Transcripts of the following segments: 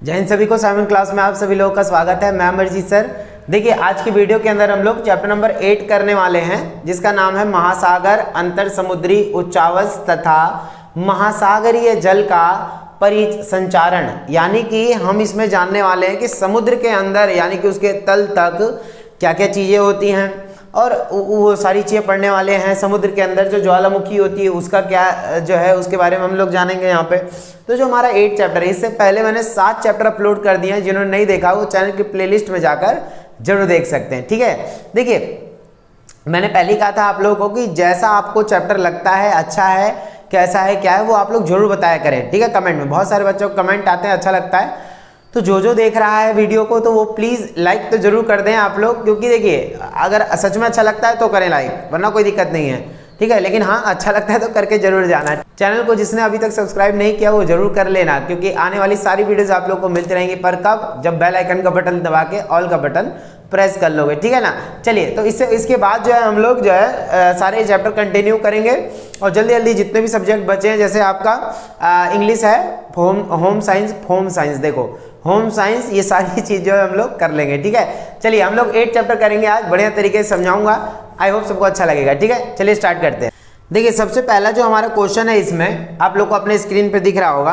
जय हिंद सभी को। 7 क्लास में आप सभी लोगों का स्वागत है। मैं अमरजीत सर। देखिए आज की वीडियो के अंदर हम लोग चैप्टर नंबर 8 करने वाले हैं, जिसका नाम है महासागर, अंतर समुद्री उच्चावच तथा महासागरीय जल का परिसंचारण। यानी कि हम इसमें जानने वाले हैं कि समुद्र के अंदर यानी कि उसके तल तक क्या क्या चीज़ें होती हैं और वो सारी चीज़ें पढ़ने वाले हैं। समुद्र के अंदर जो ज्वालामुखी होती है उसका क्या जो है उसके बारे में हम लोग जानेंगे यहाँ पे। तो जो हमारा 8 चैप्टर है, इससे पहले मैंने 7 चैप्टर अपलोड कर दिए हैं। जिन्होंने नहीं देखा वो चैनल की प्लेलिस्ट में जाकर जरूर देख सकते हैं। ठीक है, देखिए मैंने पहले ही कहा था आप लोगों को कि जैसा आपको चैप्टर लगता है, अच्छा है, कैसा है, क्या है, वो आप लोग जरूर बताया करें। ठीक है, कमेंट में बहुत सारे बच्चों को कमेंट आते हैं, अच्छा लगता है। तो जो देख रहा है वीडियो को तो वो प्लीज़ लाइक तो जरूर कर दें आप लोग, क्योंकि देखिए अगर सच में अच्छा लगता है तो करें लाइक, वरना कोई दिक्कत नहीं है। ठीक है, लेकिन हाँ अच्छा लगता है तो करके जरूर जाना। चैनल को जिसने अभी तक सब्सक्राइब नहीं किया वो जरूर कर लेना, क्योंकि आने वाली सारी वीडियोस आप लोग को मिलती रहेंगी। पर कब? जब बेल आइकन का बटन दबा के ऑल का बटन प्रेस कर लोगे। ठीक है ना। चलिए, तो इसके बाद जो है हम लोग जो है सारे चैप्टर कंटिन्यू करेंगे और जल्दी जल्दी जितने भी सब्जेक्ट बचे हैं, जैसे आपका इंग्लिश है, होम साइंस, देखो होम साइंस, ये सारी चीज़ जो है हम लोग कर लेंगे। ठीक है, चलिए हम लोग 8 चैप्टर करेंगे आज, बढ़िया तरीके से समझाऊंगा। आई होप सबको अच्छा लगेगा। ठीक है, चलिए स्टार्ट करते हैं। देखिए सबसे पहला जो हमारा क्वेश्चन है, इसमें आप लोग को अपने स्क्रीन पे दिख रहा होगा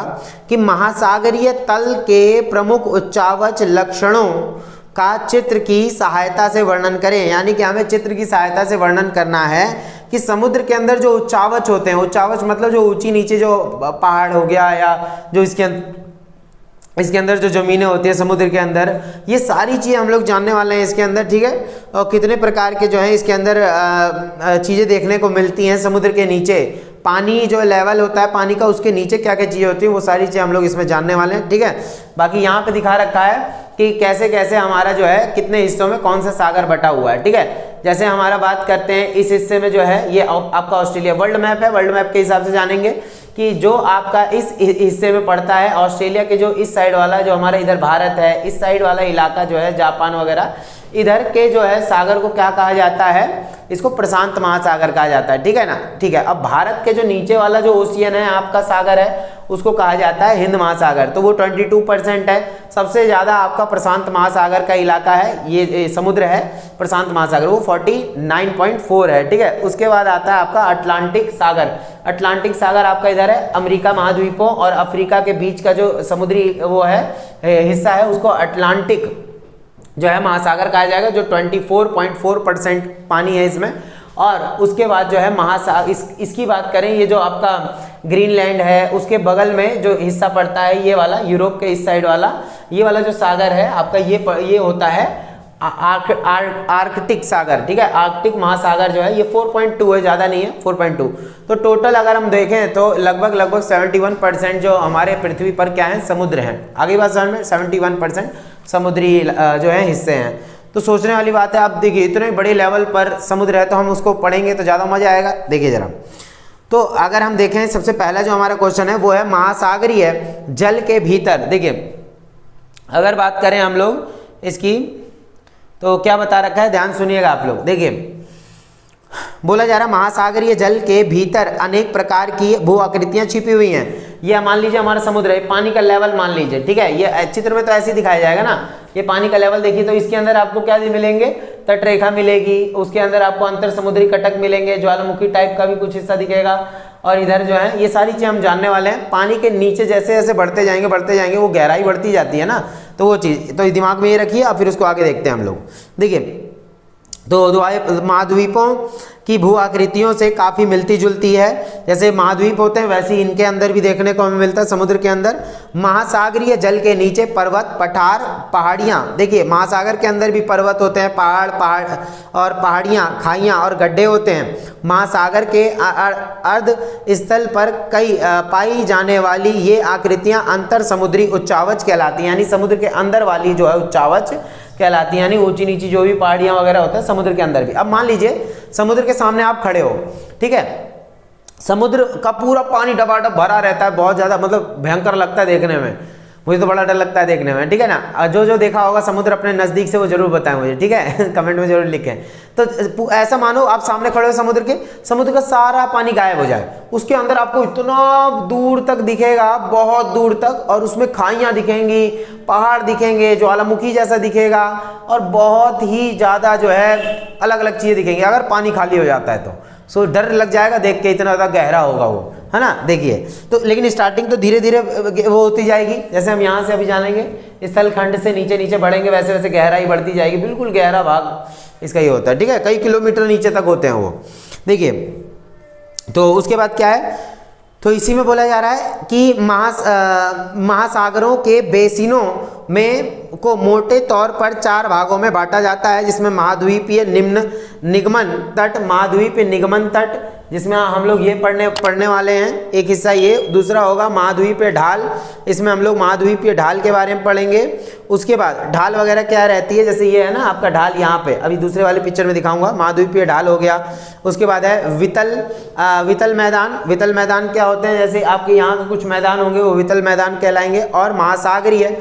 कि महासागरीय तल के प्रमुख उच्चावच लक्षणों का चित्र की सहायता से वर्णन करें। यानी कि हमें चित्र की सहायता से वर्णन करना है कि समुद्र के अंदर जो उच्चावच होते हैं, उच्चावच मतलब जो ऊंची नीचे जो पहाड़ हो गया या जो इसके अंदर जो ज़मीनें होती है समुद्र के अंदर, ये सारी चीज़ें हम लोग जानने वाले हैं इसके अंदर। ठीक है, और कितने प्रकार के जो है इसके अंदर चीज़ें देखने को मिलती हैं। समुद्र के नीचे पानी जो लेवल होता है पानी का, उसके नीचे क्या क्या चीज़ें होती हैं, वो सारी चीज़ें हम लोग इसमें जानने वाले हैं। ठीक है, बाकी यहाँ पे दिखा रखा है कि कैसे कैसे हमारा जो है कितने हिस्सों में कौन सा सागर बटा हुआ है। ठीक है, जैसे हमारा बात करते हैं इस हिस्से में जो है ये आपका ऑस्ट्रेलिया, वर्ल्ड मैप है। वर्ल्ड मैप के हिसाब से जानेंगे कि जो आपका इस हिस्से में पड़ता है ऑस्ट्रेलिया के जो इस साइड वाला, जो हमारा इधर भारत है, इस साइड वाला इलाका जो है जापान वगैरह, इधर के जो है सागर को क्या कहा जाता है? इसको प्रशांत महासागर कहा जाता है। ठीक है ना। ठीक है, अब भारत के जो नीचे वाला जो ओशियन है आपका सागर है, उसको कहा जाता है हिंद महासागर। तो वो 22% है। सबसे ज़्यादा आपका प्रशांत महासागर का इलाका है, ये समुद्र है प्रशांत महासागर, वो 49.4 है। ठीक है, उसके बाद आता है आपका अटलांटिक सागर। अटलांटिक सागर आपका इधर है, अमेरिका महाद्वीपों और अफ्रीका के बीच का जो समुद्री वो है हिस्सा है, उसको अटलांटिक जो है महासागर कहा जाएगा, जो 24.4% पानी है इसमें। और उसके बाद जो है महासागर, इसकी बात करें, ये जो आपका ग्रीनलैंड है उसके बगल में जो हिस्सा पड़ता है, ये वाला यूरोप के इस साइड वाला, ये वाला जो सागर है आपका, ये होता है आर्कटिक सागर। ठीक है, आर्कटिक महासागर जो है ये 4.2 है, ज़्यादा नहीं है, 4.2। तो टोटल अगर हम देखें तो लगभग 71% जो हमारे पृथ्वी पर क्या है, समुद्र हैं। आगे बात समझ में, 71% समुद्री जो है हिस्से हैं। तो सोचने वाली बात है। अब देखिए इतने बड़े लेवल पर समुद्र है तो हम उसको पढ़ेंगे तो ज़्यादा मजा आएगा। देखिए जरा, तो अगर हम देखें सबसे पहला जो हमारा क्वेश्चन है वो है महासागरीय जल के भीतर। देखिए अगर बात करें हम लोग इसकी, तो क्या बता रखा है, ध्यान सुनिएगा आप लोग। देखिए बोला जा रहा है महासागरीय जल के भीतर अनेक प्रकार की भू आकृतियां छिपी हुई हैं। ये मान लीजिए हमारा समुद्र है, पानी का लेवल मान लीजिए। ठीक है, ये चित्र में तो ऐसे ही दिखाया जाएगा ना, ये पानी का लेवल देखिए, तो इसके अंदर आपको क्या मिलेंगे, तटरेखा मिलेगी, उसके अंदर आपको अंतर समुद्री कटक मिलेंगे, ज्वालामुखी टाइप का भी कुछ हिस्सा दिखेगा। और इधर जो है ये सारी चीज़ हम जानने वाले हैं। पानी के नीचे जैसे जैसे बढ़ते जाएंगे वो गहराई बढ़ती जाती है ना, तो वो चीज़ तो दिमाग में ये रखिए। और फिर उसको आगे देखते हैं हम लोग। देखिए तो महाद्वीपों की भू आकृतियों से काफ़ी मिलती जुलती है। जैसे महाद्वीप होते हैं वैसे ही इनके अंदर भी देखने को हमें मिलता है। समुद्र के अंदर महासागरीय जल के नीचे पर्वत, पठार, पहाड़ियाँ। देखिए महासागर के अंदर भी पर्वत होते हैं, पहाड़ और पहाड़ियाँ, खाइयाँ और गड्ढे होते हैं। महासागर के अर्ध स्थल पर कई पाई जाने वाली ये आकृतियाँ अंतर समुद्री उच्चावच कहलाती हैं। यानी समुद्र के अंदर वाली जो है उच्चावच कहलाती है, यानी ऊंची नीची जो भी पहाड़ियाँ वगैरह होता है समुद्र के अंदर भी। अब मान लीजिए समुद्र के सामने आप खड़े हो, ठीक है, समुद्र का पूरा पानी डबाडब भरा रहता है, बहुत ज़्यादा मतलब भयंकर लगता है देखने में, मुझे तो बड़ा डर लगता है देखने में। ठीक है ना। जो देखा होगा समुद्र अपने नज़दीक से वो जरूर बताएं मुझे। ठीक है कमेंट में जरूर लिखें। तो ऐसा मानो आप सामने खड़े हो समुद्र के, समुद्र का सारा पानी गायब हो जाए, उसके अंदर आपको इतना दूर तक दिखेगा, बहुत दूर तक, और उसमें खाइयाँ दिखेंगी, पहाड़ दिखेंगे, ज्वालामुखी जैसा दिखेगा, और बहुत ही ज़्यादा जो है अलग अलग चीज़ें दिखेंगी अगर पानी खाली हो जाता है तो। सो डर लग जाएगा देख के, इतना ज़्यादा गहरा होगा वो, है ना। देखिए तो लेकिन स्टार्टिंग तो धीरे धीरे वो होती जाएगी, जैसे हम यहाँ से अभी जानेंगे स्थल खंड से नीचे नीचे बढ़ेंगे वैसे वैसे गहराई बढ़ती जाएगी, बिल्कुल गहरा भाग इसका ये होता है, ठीक है, कई किलोमीटर नीचे तक होते हैं वो। देखिए तो उसके बाद क्या है, तो इसी में बोला जा रहा है कि महासागरों के बेसिनों में को मोटे तौर पर 4 भागों में बांटा जाता है, जिसमें महाद्वीपीय निगमन तट, महाद्वीपीय निगमन तट जिसमें हम लोग ये पढ़ने वाले हैं, एक हिस्सा ये, दूसरा होगा महाद्वीपीय ढाल, इसमें हम लोग महाद्वीपीय ढाल के बारे में पढ़ेंगे। उसके बाद ढाल वगैरह क्या रहती है, जैसे ये है ना आपका ढाल, यहाँ पे अभी दूसरे वाले पिक्चर में दिखाऊंगा, महाद्वीपीय ढाल हो गया। उसके बाद है वितल मैदान, वितल मैदान क्या होते हैं, जैसे आपके यहाँ के कुछ मैदान होंगे वो वितल मैदान कहलाएंगे। और महासागरीय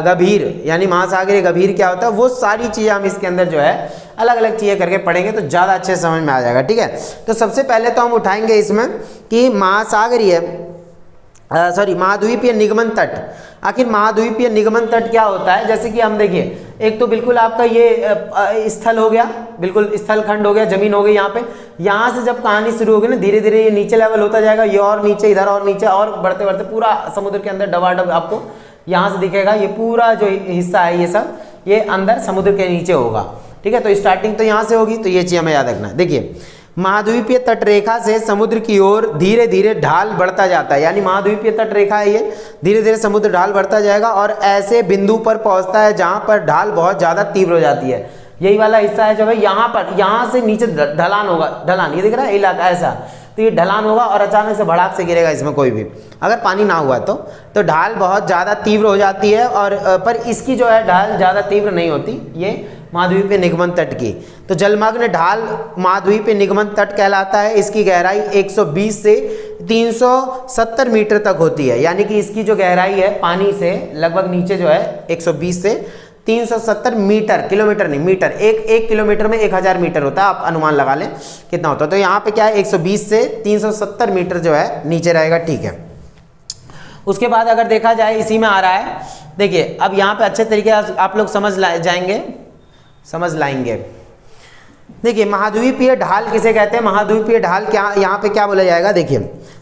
गभीर यानी महासागरीय गभीर क्या होता है, वो सारी चीज़ें हम इसके अंदर जो है अलग अलग चीज़ें करके पढ़ेंगे तो ज़्यादा अच्छे समझ में आ जाएगा, ठीक है। तो सबसे पहले तो हम उठाएंगे इसमें कि महाद्वीपीय निगमन तट। आखिर महाद्वीपीय निगमन तट क्या होता है, जैसे कि हम देखिए, एक तो बिल्कुल आपका ये स्थल हो गया, बिल्कुल स्थल खंड हो गया, जमीन हो गई यहाँ पे। यहाँ से जब कहानी शुरू होगी ना धीरे धीरे ये नीचे लेवल होता जाएगा, ये और नीचे, इधर और नीचे, और बढ़ते बढ़ते पूरा समुद्र के अंदर डबाडब आपको यहाँ से दिखेगा। ये पूरा जो हिस्सा है ये सब ये अंदर समुद्र के नीचे होगा, ठीक है। तो स्टार्टिंग तो यहाँ से होगी, तो ये चीज़ हमें याद रखना है। देखिए महाद्वीपीय तटरेखा से समुद्र की ओर धीरे धीरे ढाल बढ़ता जाता है, यानी महाद्वीपीय तटरेखा है ये, धीरे धीरे समुद्र ढाल बढ़ता जाएगा और ऐसे बिंदु पर पहुंचता है जहां पर ढाल बहुत ज़्यादा तीव्र हो जाती है। यही वाला हिस्सा है जो है यहाँ पर, यहाँ से नीचे ढलान होगा, ढलान ये दिख रहा है इलाका ऐसा, तो ये ढलान होगा और अचानक से भड़ाक से गिरेगा इसमें कोई भी, अगर पानी ना हुआ तो ढाल बहुत ज़्यादा तीव्र हो जाती है। और पर इसकी जो है ढाल ज़्यादा तीव्र नहीं होती ये महाद्वीपीय निगमन तट की। तो जलमग्न ढाल महाद्वीपीय निगमन तट कहलाता है। इसकी गहराई 120 से 370 मीटर तक होती है, यानी कि इसकी जो गहराई है पानी से लगभग नीचे जो है 120 से 370 मीटर, किलोमीटर नहीं मीटर, एक किलोमीटर में 1000 मीटर होता है, आप अनुमान लगा लें कितना होता है। तो यहाँ पे क्या है 120 से 370 मीटर जो है नीचे रहेगा, ठीक है। उसके बाद अगर देखा जाए इसी में आ रहा है, देखिए अब यहाँ पे अच्छे तरीके आप लोग समझ लाएंगे। देखिए महाद्वीपीय ढाल किसे कहते हैं, महाद्वीपीय ढाल क्या यहाँ पे क्या बोला जाएगा, देखिए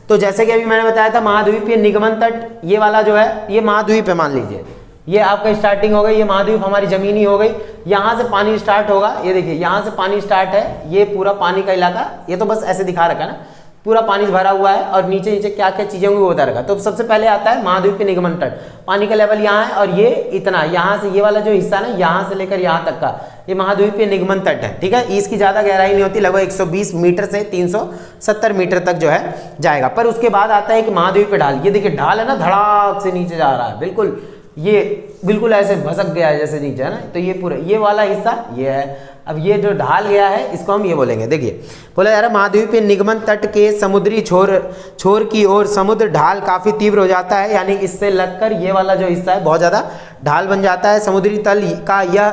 तो जैसे कि अभी मैंने बताया था महाद्वीपीय निगमन तट, ये वाला जो है ये महाद्वीप है, मान लीजिए ये आपका स्टार्टिंग हो गई, ये महाद्वीप हमारी जमीनी हो गई, यहाँ से पानी स्टार्ट होगा, ये देखिए यहाँ से पानी स्टार्ट है, ये पूरा पानी का इलाका, ये तो बस ऐसे दिखा रखा है ना, पूरा पानी भरा हुआ है और नीचे नीचे क्या क्या चीजें होंगी वो बता रखा। तो सबसे पहले आता है महाद्वीपीय निगमन तट, पानी का लेवल यहाँ है और ये इतना, यहाँ से ये वाला जो हिस्सा ना यहाँ से लेकर यहाँ तक का ये महाद्वीपीय निगमन तट है, ठीक है। इसकी ज्यादा गहराई नहीं होती, लगभग 120 मीटर से 370 मीटर तक जो है जाएगा। पर उसके बाद आता है कि महाद्वीपीय ढाल, ये देखिए ढाल है ना, धड़ाक से नीचे जा रहा है, बिल्कुल ये बिल्कुल ऐसे भसक गया है जैसे नीचे है ना, तो ये पूरा ये वाला हिस्सा ये है। अब ये जो ढाल गया है इसको हम ये बोलेंगे, देखिए बोला जा रहा है महाद्वीपीय निगमन तट के समुद्री छोर की ओर समुद्र ढाल काफी तीव्र हो जाता है, यानी इससे लगकर ये वाला जो हिस्सा है बहुत ज्यादा ढाल बन जाता है। समुद्री तल का यह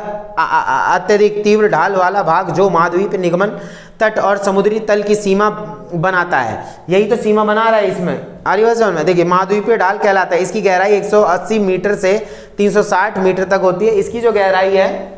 अत्यधिक तीव्र ढाल वाला भाग जो महाद्वीपीय निगमन तट और समुद्री तल की सीमा बनाता है, यही तो सीमा बना रहा है इसमें, आर्यभट्ट में। देखिए महाद्वीपीय ढाल कहलाता है, इसकी गहराई 180 मीटर से 360 मीटर तक होती है। इसकी जो गहराई है,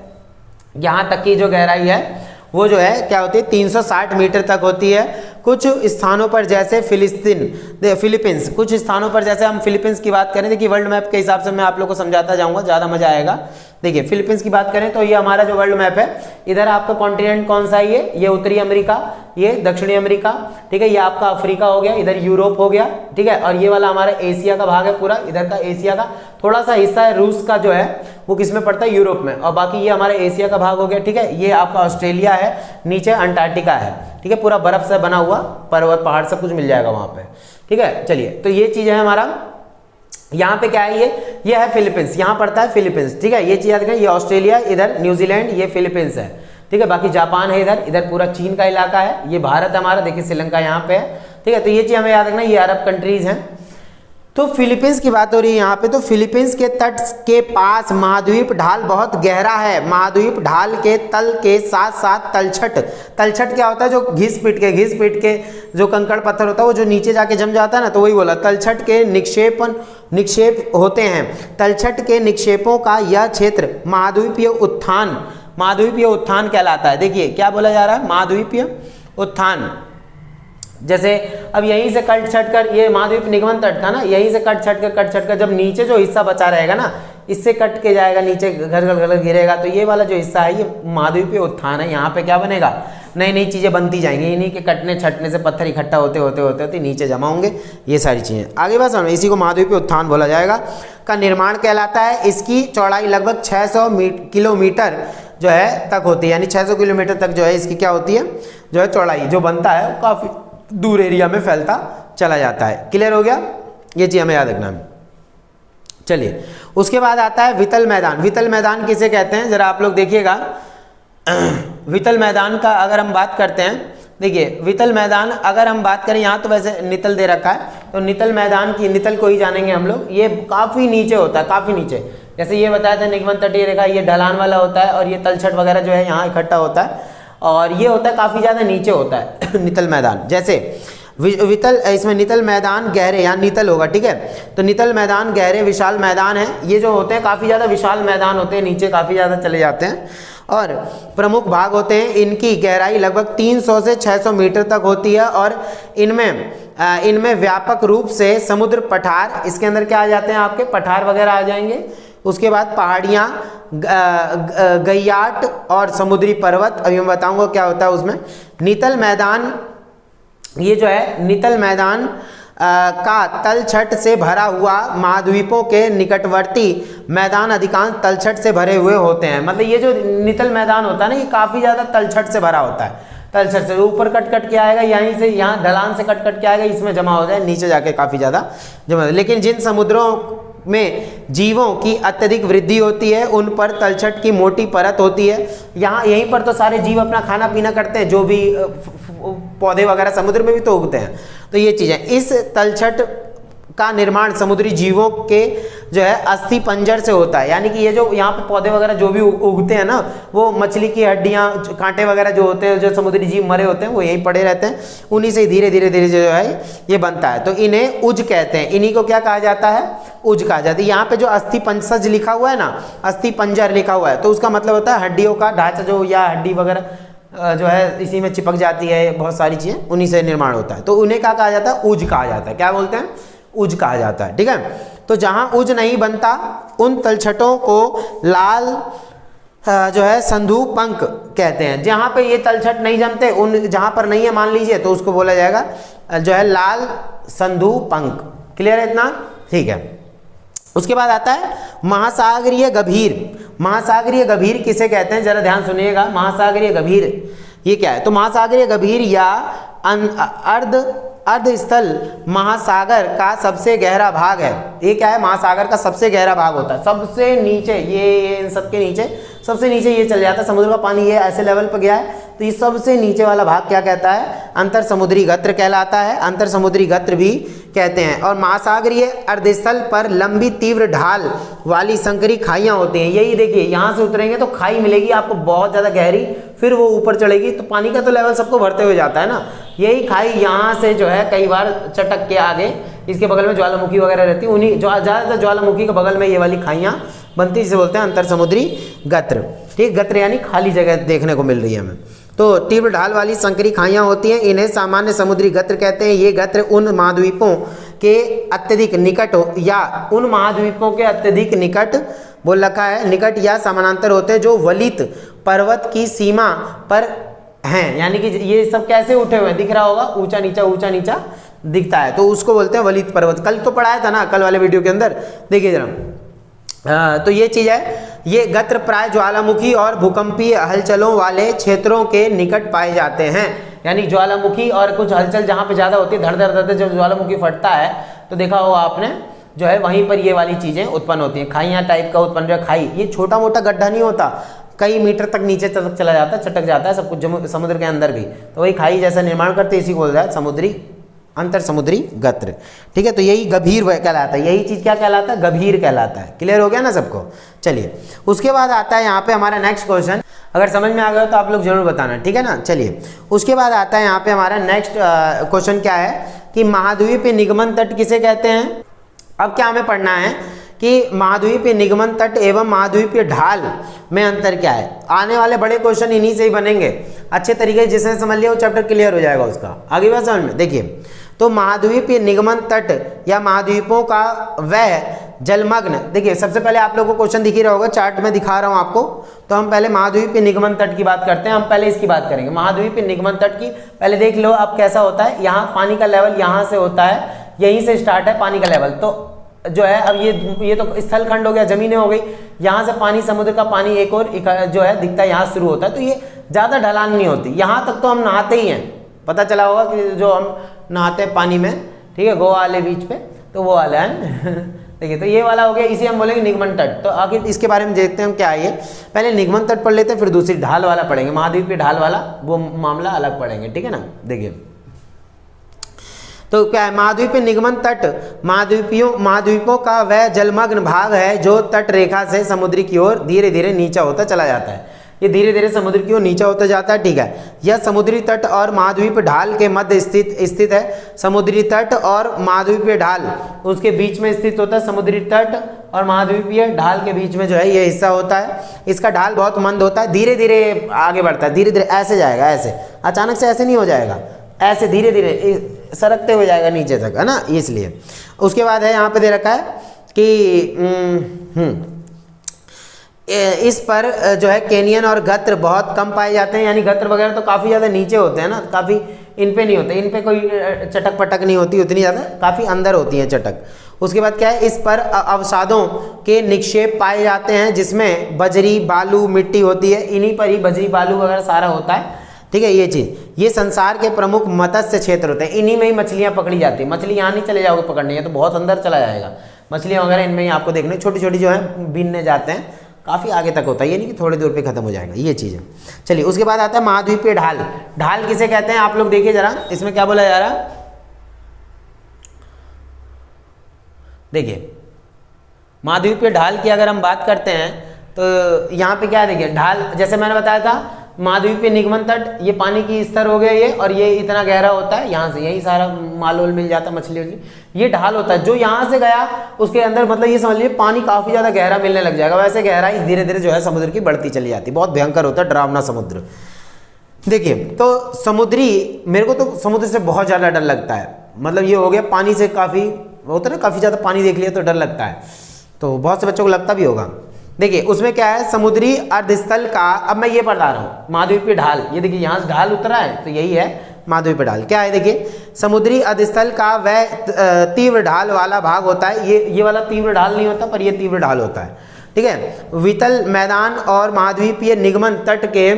यहाँ तक की जो गहराई है वो जो है क्या होती है 360 मीटर तक होती है। कुछ स्थानों पर जैसे फिलीपींस, कुछ स्थानों पर जैसे हम फिलीपींस की बात करें, देखिए वर्ल्ड मैप के हिसाब से मैं आप लोग को समझाता जाऊंगा, ज़्यादा मजा आएगा। देखिए फिलीपींस की बात करें तो ये हमारा जो वर्ल्ड मैप है, इधर आपका कॉन्टिनेंट कौन सा है, ये उत्तरी अमेरिका, ये दक्षिणी अमेरिका, ठीक है, ये आपका अफ्रीका हो गया, इधर यूरोप हो गया, ठीक है, और ये वाला हमारा एशिया का भाग है पूरा, इधर का एशिया का थोड़ा सा हिस्सा है रूस का जो है वो किसमें पड़ता है, यूरोप में, और बाकी ये हमारे एशिया का भाग हो गया, ठीक है। ये आपका ऑस्ट्रेलिया है, नीचे अंटार्कटिका है, ठीक है, पूरा बर्फ से बना हुआ पर्वत पहाड़ सब कुछ मिल जाएगा वहां पे, ठीक है। चलिए तो ये चीज है हमारा, यहाँ पे क्या है ये है फिलीपींस, यहाँ पड़ता है फिलीपींस, ठीक है, ये चीज याद रखें, ये ऑस्ट्रेलिया, इधर न्यूजीलैंड, ये फिलीपींस है, ठीक है। बाकी जापान है इधर पूरा चीन का इलाका है, ये भारत है हमारा, देखिए श्रीलंका यहाँ पे है, ठीक है। तो ये चीज हमें याद रखना, ये अरब कंट्रीज हैं। तो फिलीपींस की बात हो रही है यहाँ पे। तो फिलीपींस के तट के पास महाद्वीप ढाल बहुत गहरा है। महाद्वीप ढाल के तल के साथ साथ तलछट, तलछट क्या होता है, जो घिस पीट के जो कंकड़ पत्थर होता है वो जो नीचे जाके जम जाता है ना, तो वही बोला, तलछट के निक्षेप होते हैं। तलछट के निक्षेपों का यह क्षेत्र महाद्वीपीय उत्थान कहलाता है। देखिए क्या बोला जा रहा है, महाद्वीपीय उत्थान। जैसे अब यहीं से कट छट कर, ये महाद्वीप निगमन तट था ना, यहीं से कट छट कर जब नीचे जो हिस्सा बचा रहेगा ना, इससे कट के जाएगा नीचे, घर गिरेगा, तो ये वाला जो हिस्सा है ये महाद्वीपीय उत्थान है। यहाँ पे क्या बनेगा, नई नई चीज़ें बनती जाएंगी, इन्हीं के कटने छटने से पत्थर इकट्ठा होते नीचे जमा होंगे, ये सारी चीज़ें आगे बस समझ, इसी को महाद्वीपीय उत्थान बोला जाएगा। का निर्माण कहलाता है। इसकी चौड़ाई लगभग 600 किलोमीटर जो है तक होती है, यानी 600 किलोमीटर तक जो है इसकी क्या होती है, जो है चौड़ाई जो बनता है वो काफ़ी दूर एरिया में फैलता चला जाता है। क्लियर हो गया, ये चीज़ हमें याद रखना है। चलिए उसके बाद आता है वितल मैदान। वितल मैदान किसे कहते हैं जरा आप लोग देखिएगा। वितल मैदान का अगर हम बात करते हैं, देखिए वितल मैदान अगर हम बात करें, यहाँ तो वैसे नितल दे रखा है, तो नितल मैदान की, नितल को ही जानेंगे हम लोग। ये काफ़ी नीचे होता है, काफ़ी नीचे, जैसे ये बताया था निगमन तटीय रेखा, ये ढलान वाला होता है, और ये तलछट वगैरह जो है यहाँ इकट्ठा होता है, और ये होता है काफ़ी ज़्यादा नीचे होता है नितल मैदान। जैसे वितल, इसमें नितल मैदान गहरे, यहाँ नितल होगा, ठीक है, तो नितल मैदान गहरे विशाल मैदान है। ये जो होते हैं काफ़ी ज़्यादा विशाल मैदान होते हैं, नीचे काफ़ी ज़्यादा चले जाते हैं, और प्रमुख भाग होते हैं। इनकी गहराई लगभग 300 से 600 मीटर तक होती है, और इनमें व्यापक रूप से समुद्र पठार, इसके अंदर क्या आ जाते हैं, आपके पठार वगैरह आ जाएंगे। उसके बाद पहाड़ियाँ, गैयाट और समुद्री पर्वत, अभी मैं बताऊंगा क्या होता है उसमें। नितल मैदान, ये जो है नितल मैदान का तलछट से भरा हुआ महाद्वीपों के निकटवर्ती मैदान अधिकांश तलछट से भरे हुए होते हैं। मतलब ये जो नितल मैदान होता है ना, ये काफ़ी ज़्यादा तलछट से भरा होता है। तलछट से ऊपर कट के आएगा, यहीं से यहाँ ढलान से कट के आएगा, इसमें जमा हो जाए, नीचे जाके काफ़ी ज़्यादा जमा। लेकिन जिन समुद्रों में जीवों की अत्यधिक वृद्धि होती है उन पर तलछट की मोटी परत होती है। यहाँ यहीं पर तो सारे जीव अपना खाना पीना करते हैं, जो भी पौधे वगैरह समुद्र में भी तो उगते हैं, तो ये चीज़ें। इस तलछट का निर्माण समुद्री जीवों के जो है अस्थि पंजर से होता है, यानी कि ये जो यहाँ पे पौधे वगैरह जो भी उगते हैं ना, वो मछली की हड्डियाँ, कांटे वगैरह जो होते हैं, जो समुद्री जीव मरे होते हैं, वो यहीं पड़े रहते हैं, उन्हीं से धीरे धीरे जो है ये बनता है। तो इन्हें उज कहते हैं। इन्हीं को क्या कहा जाता है, उज कहा जाता है। यहाँ पे जो अस्थि पंजज लिखा हुआ है ना, अस्थि पंजर लिखा हुआ है, तो उसका मतलब होता है हड्डियों का ढांचा, जो या हड्डी वगैरह जो है इसी में चिपक जाती है, बहुत सारी चीज़ें उन्हीं से निर्माण होता है। तो उन्हें क्या कहा जाता है, उज कहा जाता है। क्या बोलते हैं, उज कहा जाता है, ठीक है। तो जहां उज नहीं बनता उन तलछटों को लाल जो है संधु पंख कहते हैं। जहां पे ये तलछट नहीं जमते, उन जहां पर नहीं है मान लीजिए, तो उसको बोला जाएगा जो है लाल संधु पंख। क्लियर है इतना, ठीक है। उसके बाद आता है महासागरीय गभीर। महासागरीय गभीर किसे कहते हैं, जरा ध्यान सुनिएगा। महासागरीय गभीर ये क्या है, तो महासागरीय गभीर या अर्धस्थल महासागर का सबसे गहरा भाग है। ये क्या है, महासागर का सबसे गहरा भाग होता है, सबसे नीचे, ये इन सबके नीचे, सबसे नीचे ये चल जाता है। समुद्र का पानी ये ऐसे लेवल पर गया है, तो ये सबसे नीचे वाला भाग क्या कहता है, अंतर समुद्री गत्र कहलाता है, अंतर समुद्री गत्र भी कहते हैं। और महासागरीय अर्धस्थल पर लंबी तीव्र ढाल वाली संकरी खाइयाँ होती हैं। यही देखिए, यहाँ से उतरेंगे तो खाई मिलेगी आपको बहुत ज़्यादा गहरी, फिर वो ऊपर चढ़ेगी, तो पानी का तो लेवल सबको भरते हुए जाता है ना। यही खाई यहाँ से जो है कई बार चटक के आगे, इसके बगल में ज्वालामुखी वगैरह रहती है, उन्हीं ज़्यादातर ज्वालामुखी के बगल में ये वाली खाइयाँ बनती, जिसे बोलते हैं अंतर समुद्री गत्र। ठीक, गत्र यानी खाली जगह देखने को मिल रही है हमें। तो तीव्र ढाल वाली संकरी खाइयाँ होती हैं, इन्हें सामान्य समुद्री गत्र कहते हैं। ये गत्र उन महाद्वीपों के अत्यधिक निकट या उन महाद्वीपों के अत्यधिक निकट बोल रखा है, निकट या समानांतर होते हैं, जो वलित पर्वत की सीमा पर हैं। यानी कि ये सब कैसे उठे हुए हैं, दिख रहा होगा, ऊंचा नीचा दिखता है, तो उसको बोलते हैं वलित पर्वत। कल तो पढ़ाया था ना, कल वाले वीडियो के अंदर, देखिए जरा। तो ये चीज़ है, ये गत्र प्राय ज्वालामुखी और भूकंपीय हलचलों वाले क्षेत्रों के निकट पाए जाते हैं। यानी ज्वालामुखी और कुछ हलचल जहाँ पे ज़्यादा होती है, धड़ धड़ जब ज्वालामुखी फटता है, तो देखा होगा आपने, जो है वहीं पर ये वाली चीज़ें उत्पन्न होती हैं। खाइयाँ टाइप का उत्पन्न, जो खाई, ये छोटा मोटा गड्ढा नहीं होता, कई मीटर तक नीचे तक चला जाता है, चटक जाता है सब कुछ समुद्र के अंदर भी, तो वही खाई जैसा निर्माण करते, इसी को बोलता है समुद्री अंतर समुद्री गत्र। ठीक है, तो यही गंभीर कहलाता है, यही चीज क्या कहलाता है, गंभीर कहलाता है। क्लियर हो गया ना सबको। चलिए उसके बाद आता है यहाँ पे हमारा नेक्स्ट क्वेश्चन, अगर समझ में आ गया तो आप लोग जरूर बताना, ठीक है ना। चलिए उसके बाद आता है यहाँ पे हमारा नेक्स्ट क्वेश्चन क्या है कि महाद्वीपीय निगमन तट किसे कहते हैं। अब क्या हमें पढ़ना है कि महाद्वीपीय निगमन तट एवं महाद्वीपीय ढाल में अंतर क्या है। आने वाले बड़े क्वेश्चन इन्हीं से ही बनेंगे अच्छे तरीके से, जिसने समझ लिया वो चैप्टर क्लियर हो जाएगा उसका। आगे बात समझ में, देखिए तो महाद्वीपीय निगमन तट या महाद्वीपों का वह जलमग्न, देखिए सबसे पहले आप लोगों को क्वेश्चन दिख ही रहा होगा, चार्ट में दिखा रहा हूं आपको। तो हम पहले महाद्वीपीय निगमन तट की बात करते हैं, हम पहले इसकी बात करेंगे महाद्वीपीय निगमन तट की। पहले देख लो अब कैसा होता है, यहाँ पानी का लेवल यहाँ से होता है, यहीं से स्टार्ट है पानी का लेवल। तो जो है अब ये तो स्थल खंड हो गया, जमीनें हो गई, यहाँ से पानी समुद्र का पानी एक और जो है दिखता है, यहाँ शुरू होता है। तो ये ज़्यादा ढलान नहीं होती, यहाँ तक तो हम नहाते ही हैं, पता चला होगा कि जो हम नहाते हैं पानी में, ठीक है, गोवा वाले बीच पे, तो वो वाला है देखिए तो ये वाला हो गया, इसे हम बोलेंगे निगमन तट। तो आखिर इसके बारे में देखते हैं हम क्या है ये। पहले निगमन तट पढ़ लेते हैं, फिर दूसरी ढाल वाला पढ़ेंगे, महाद्वीपीय ढाल वाला वो मामला अलग पढ़ेंगे, ठीक है ना। देखिए तो क्या है, महाद्वीपीय निगमन तट महाद्वीपों का वह जलमग्न भाग है जो तट रेखा से समुद्र की ओर धीरे धीरे नीचा होता चला जाता है। ये धीरे धीरे समुद्र की ओर नीचा होता जाता है, ठीक है। यह समुद्री तट और महाद्वीप ढाल के मध्य स्थित है। समुद्री तट और महाद्वीपीय ढाल उसके बीच में स्थित होता है। समुद्री तट और महाद्वीपीय ढाल के बीच में जो है ये हिस्सा होता है। इसका ढाल बहुत मंद होता है, धीरे धीरे आगे बढ़ता है, धीरे धीरे ऐसे जाएगा, ऐसे अचानक से ऐसे नहीं हो जाएगा, ऐसे धीरे धीरे सरकते हुए जाएगा नीचे तक, है ना, इसलिए। उसके बाद है यहाँ पे दे रखा है कि इस पर जो है कैनियन और गत्र बहुत कम पाए जाते हैं, यानी गत्र वगैरह तो काफ़ी ज़्यादा नीचे होते हैं ना, काफ़ी इन पे नहीं होते, इन पे कोई चटक पटक नहीं होती उतनी ज़्यादा, काफ़ी अंदर होती हैं चटक। उसके बाद क्या है, इस पर अवसादों के निक्षेप पाए जाते हैं जिसमें बजरी बालू मिट्टी होती है, इन्हीं पर ही बजरी बालू वगैरह सारा होता है, ठीक है। ये चीज़, ये संसार के प्रमुख मत्स्य क्षेत्र होते हैं, इन्हीं में ही मछलियाँ पकड़ी जाती है। मछली यहाँ नहीं चले जाओगे पकड़ने, ये तो बहुत अंदर चला जाएगा। मछलियाँ वगैरह इनमें ही आपको देखने, छोटी छोटी जो है बीनने जाते हैं, काफ़ी आगे तक होता है, ये नहीं कि थोड़ी दूर पे खत्म हो जाएगा, ये चीज़ है। चलिए उसके बाद आता है महाद्वीपीय ढाल। ढाल किसे कहते हैं आप लोग देखिए जरा, इसमें क्या बोला जा रहा है, देखिए महाद्वीपीय ढाल की अगर हम बात करते हैं तो यहाँ पे क्या है, देखिए ढाल जैसे मैंने बताया था, महाद्वीपीय निगमन तट, ये पानी की स्तर हो गया ये, और ये इतना गहरा होता है, यहाँ से यही सारा माल वाल मिल जाता है, मछली वछली। ये ढाल होता है जो यहाँ से गया उसके अंदर, मतलब ये समझ लीजिए पानी काफ़ी ज़्यादा गहरा मिलने लग जाएगा, वैसे गहराई धीरे धीरे जो है समुद्र की बढ़ती चली जाती है, बहुत भयंकर होता है, डरावना समुद्र। देखिए तो समुद्री, मेरे को तो समुद्र से बहुत ज़्यादा डर लगता है, मतलब ये हो गया पानी से काफ़ी होता है ना, काफ़ी ज़्यादा पानी देख लिया तो डर लगता है, तो बहुत से बच्चों को लगता भी होगा। देखिए उसमें क्या है, समुद्री अर्धस्थल का, अब मैं ये पढ़ा रहा हूँ महाद्वीपीय ढाल, ये देखिए यहाँ से ढाल उतरा है तो यही है महाद्वीपीय ढाल। क्या है, देखिए समुद्री अर्धस्थल का वह तीव्र ढाल वाला भाग होता है, ये वाला तीव्र ढाल नहीं होता पर ये तीव्र ढाल होता है, ठीक है। वितल मैदान और महाद्वीपीय निगमन तट के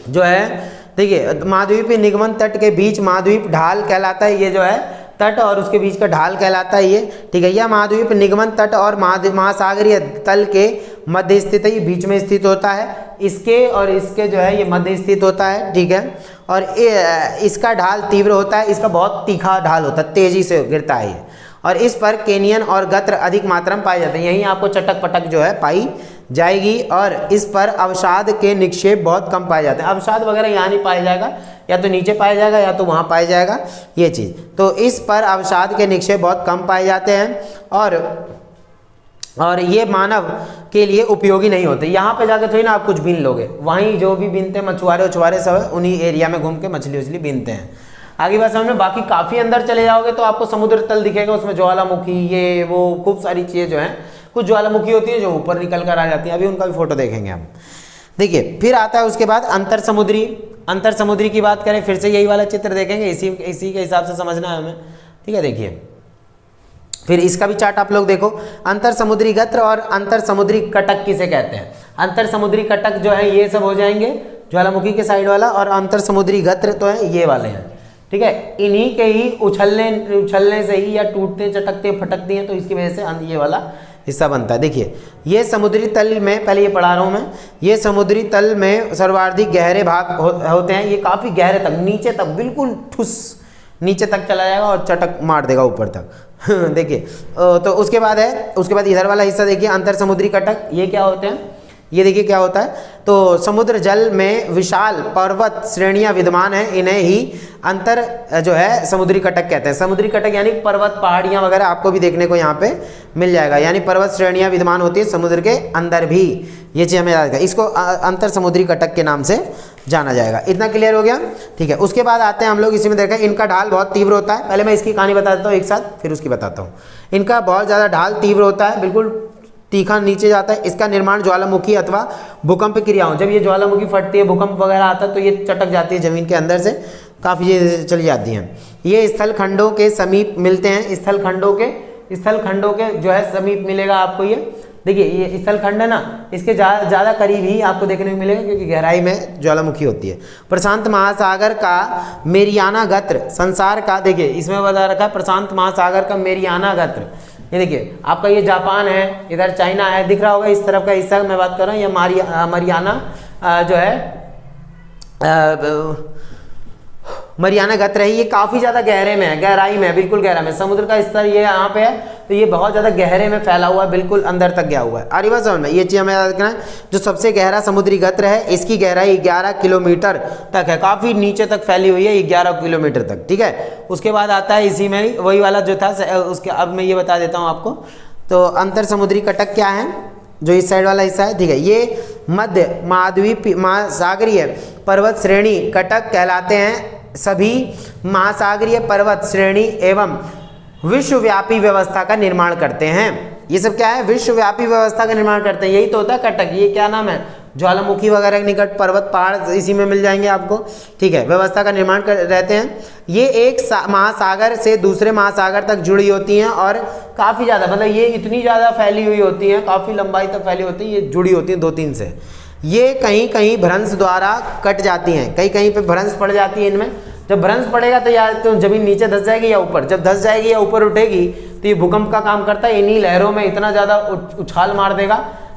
जो है, देखिए महाद्वीपीय निगमन तट के बीच महाद्वीप ढाल कहलाता है, ये जो है तट और उसके बीच का ढाल कहलाता है ये, ठीक है। यह महाद्वीप निगमन तट और महासागरीय तल के मध्य स्थित है, ये बीच में स्थित होता है, इसके और इसके जो है ये मध्य स्थित होता है, ठीक है। और इसका ढाल तीव्र होता है, इसका बहुत तीखा ढाल होता है, तेजी से गिरता है ये, और इस पर कैनियन और गत्र अधिक मात्रा में पाए जाते हैं, यहीं आपको चटक पटक जो है पाई जाएगी, और इस पर अवसाद के निक्षेप बहुत कम पाए जाते हैं। अवसाद वगैरह यहाँ नहीं पाया जाएगा, या तो नीचे पाया जाएगा या तो वहाँ पाया जाएगा, ये चीज़। तो इस पर अवसाद के निक्षेप बहुत कम पाए जाते हैं, और ये मानव के लिए उपयोगी नहीं होते। यहाँ पे जाकर थोड़ी ना आप कुछ बीन लोगे, वहीं जो भी बीनते मछुआरे उछुआरे सब है उन्हीं एरिया में घूम के मछली उछली बीनते हैं। आगे बात समझ में, बाकी काफ़ी अंदर चले जाओगे तो आपको समुद्र तल दिखेगा, उसमें ज्वालामुखी ये वो खूब सारी चीज़ें जो हैं, कुछ ज्वालामुखी होती है जो ऊपर निकल कर आ जाती है, अभी उनका भी फोटो देखेंगे हम। देखिए फिर आता है उसके बाद अंतर समुद्री की बात करें, फिर से यही वाला चित्र देखेंगे, इसी के हिसाब से समझना है हमें, ठीक है। देखिए फिर इसका भी चार्ट आप लोग देखो, अंतर समुद्री गत्र और अंतर समुद्री कटक किसे कहते हैं। अंतर समुद्री कटक जो है ये सब हो जाएंगे ज्वालामुखी के साइड वाला, और अंतर समुद्री गत्र तो है ये वाले हैं, ठीक है। इन्हीं के ही उछलने से ही या टूटते चटकते फटकते हैं, तो इसकी वजह से ये वाला हिस्सा बनता है। देखिए ये समुद्री तल में, पहले ये पढ़ा रहा हूँ मैं, ये समुद्री तल में सर्वाधिक गहरे भाग होते हैं, ये काफ़ी गहरे तक नीचे तक बिल्कुल ठुस नीचे तक चला जाएगा और चटक मार देगा ऊपर तक। देखिए तो उसके बाद है, उसके बाद इधर वाला हिस्सा देखिए अंतर समुद्री कटक, ये क्या होते हैं, ये देखिए क्या होता है। तो समुद्र जल में विशाल पर्वत श्रेणियां विद्यमान हैं, इन्हें ही अंतर जो है समुद्री कटक कहते हैं। समुद्री कटक यानी पर्वत पहाड़ियां वगैरह आपको भी देखने को यहाँ पे मिल जाएगा, यानी पर्वत श्रेणियां विद्यमान होती है समुद्र के अंदर भी, ये चीज़ हमें याद रखना, इसको अंतर समुद्री कटक के नाम से जाना जाएगा। इतना क्लियर हो गया, ठीक है। उसके बाद आते हैं हम लोग इसी में देखा, इनका ढाल बहुत तीव्र होता है। पहले मैं इसकी कहानी बता देता हूँ एक साथ, फिर उसकी बताता हूँ। इनका बहुत ज़्यादा ढाल तीव्र होता है, बिल्कुल तीखा नीचे जाता है। इसका निर्माण ज्वालामुखी अथवा भूकंप क्रियाओं, जब ये ज्वालामुखी फटती है, भूकंप वगैरह आता है तो ये चटक जाती है जमीन के अंदर से, काफ़ी ये चली जाती हैं। ये स्थल खंडों के समीप मिलते हैं, स्थल खंडों के जो है समीप मिलेगा आपको। ये देखिए ये स्थल खंड है ना, इसके ज़्यादा करीब ही आपको देखने को मिलेगा क्योंकि गहराई में ज्वालामुखी होती है। प्रशांत महासागर का मेरियाना गत्र संसार का, देखिए इसमें बता रखा है प्रशांत महासागर का मेरियाना गत्र, ये देखिए आपका ये जापान है, इधर चाइना है, दिख रहा होगा इस तरफ का हिस्सा मैं बात कर रहा हूँ। ये मरियाना जो है मरियाना गत्र है, ये काफ़ी ज़्यादा गहरे में है, गहराई में है, बिल्कुल गहरा में। समुद्र का स्तर ये यहाँ पे है तो ये बहुत ज़्यादा गहरे में फैला हुआ है, बिल्कुल अंदर तक गया हुआ है। आ रही बात समझ में, ये चीज़ हमें याद रखना है। जो सबसे गहरा समुद्री गत्र है इसकी गहराई 11 किलोमीटर तक है, काफ़ी नीचे तक फैली हुई है, 11 किलोमीटर तक, ठीक है। उसके बाद आता है इसी में वही वाला जो था उसके, अब मैं ये बता देता हूँ आपको। तो अंतर समुद्री कटक क्या है, जो इस साइड वाला हिस्सा है, ठीक है, ये मध्य महाद्वीप महासागरीय पर्वत श्रेणी कटक कहलाते हैं। सभी महासागरीय पर्वत श्रेणी एवं विश्वव्यापी व्यवस्था का निर्माण करते हैं। ये सब क्या है, विश्वव्यापी व्यवस्था का निर्माण करते हैं, यही तो होता है कटक। ये क्या नाम है, ज्वालामुखी वगैरह के निकट पर्वत पहाड़ इसी में मिल जाएंगे आपको, ठीक है। व्यवस्था का निर्माण कर रहते हैं। ये एक महासागर से दूसरे महासागर तक जुड़ी होती हैं और काफ़ी ज़्यादा, मतलब ये इतनी ज़्यादा फैली हुई होती हैं, काफ़ी लंबाई तक फैली होती है, ये जुड़ी होती हैं 2-3 से। ये कहीं कहीं भ्रंश द्वारा कट जाती हैं, कहीं कहीं पे भ्रंश पड़ जाती है इनमें। जब भ्रंश पड़ेगा तो या तो जमीन नीचे धंस जाएगी या ऊपर, जब धंस जाएगी या ऊपर उठेगी तो ये भूकंप का काम करता है, इन्हीं लहरों में इतना ज़्यादा उछाल मार देगा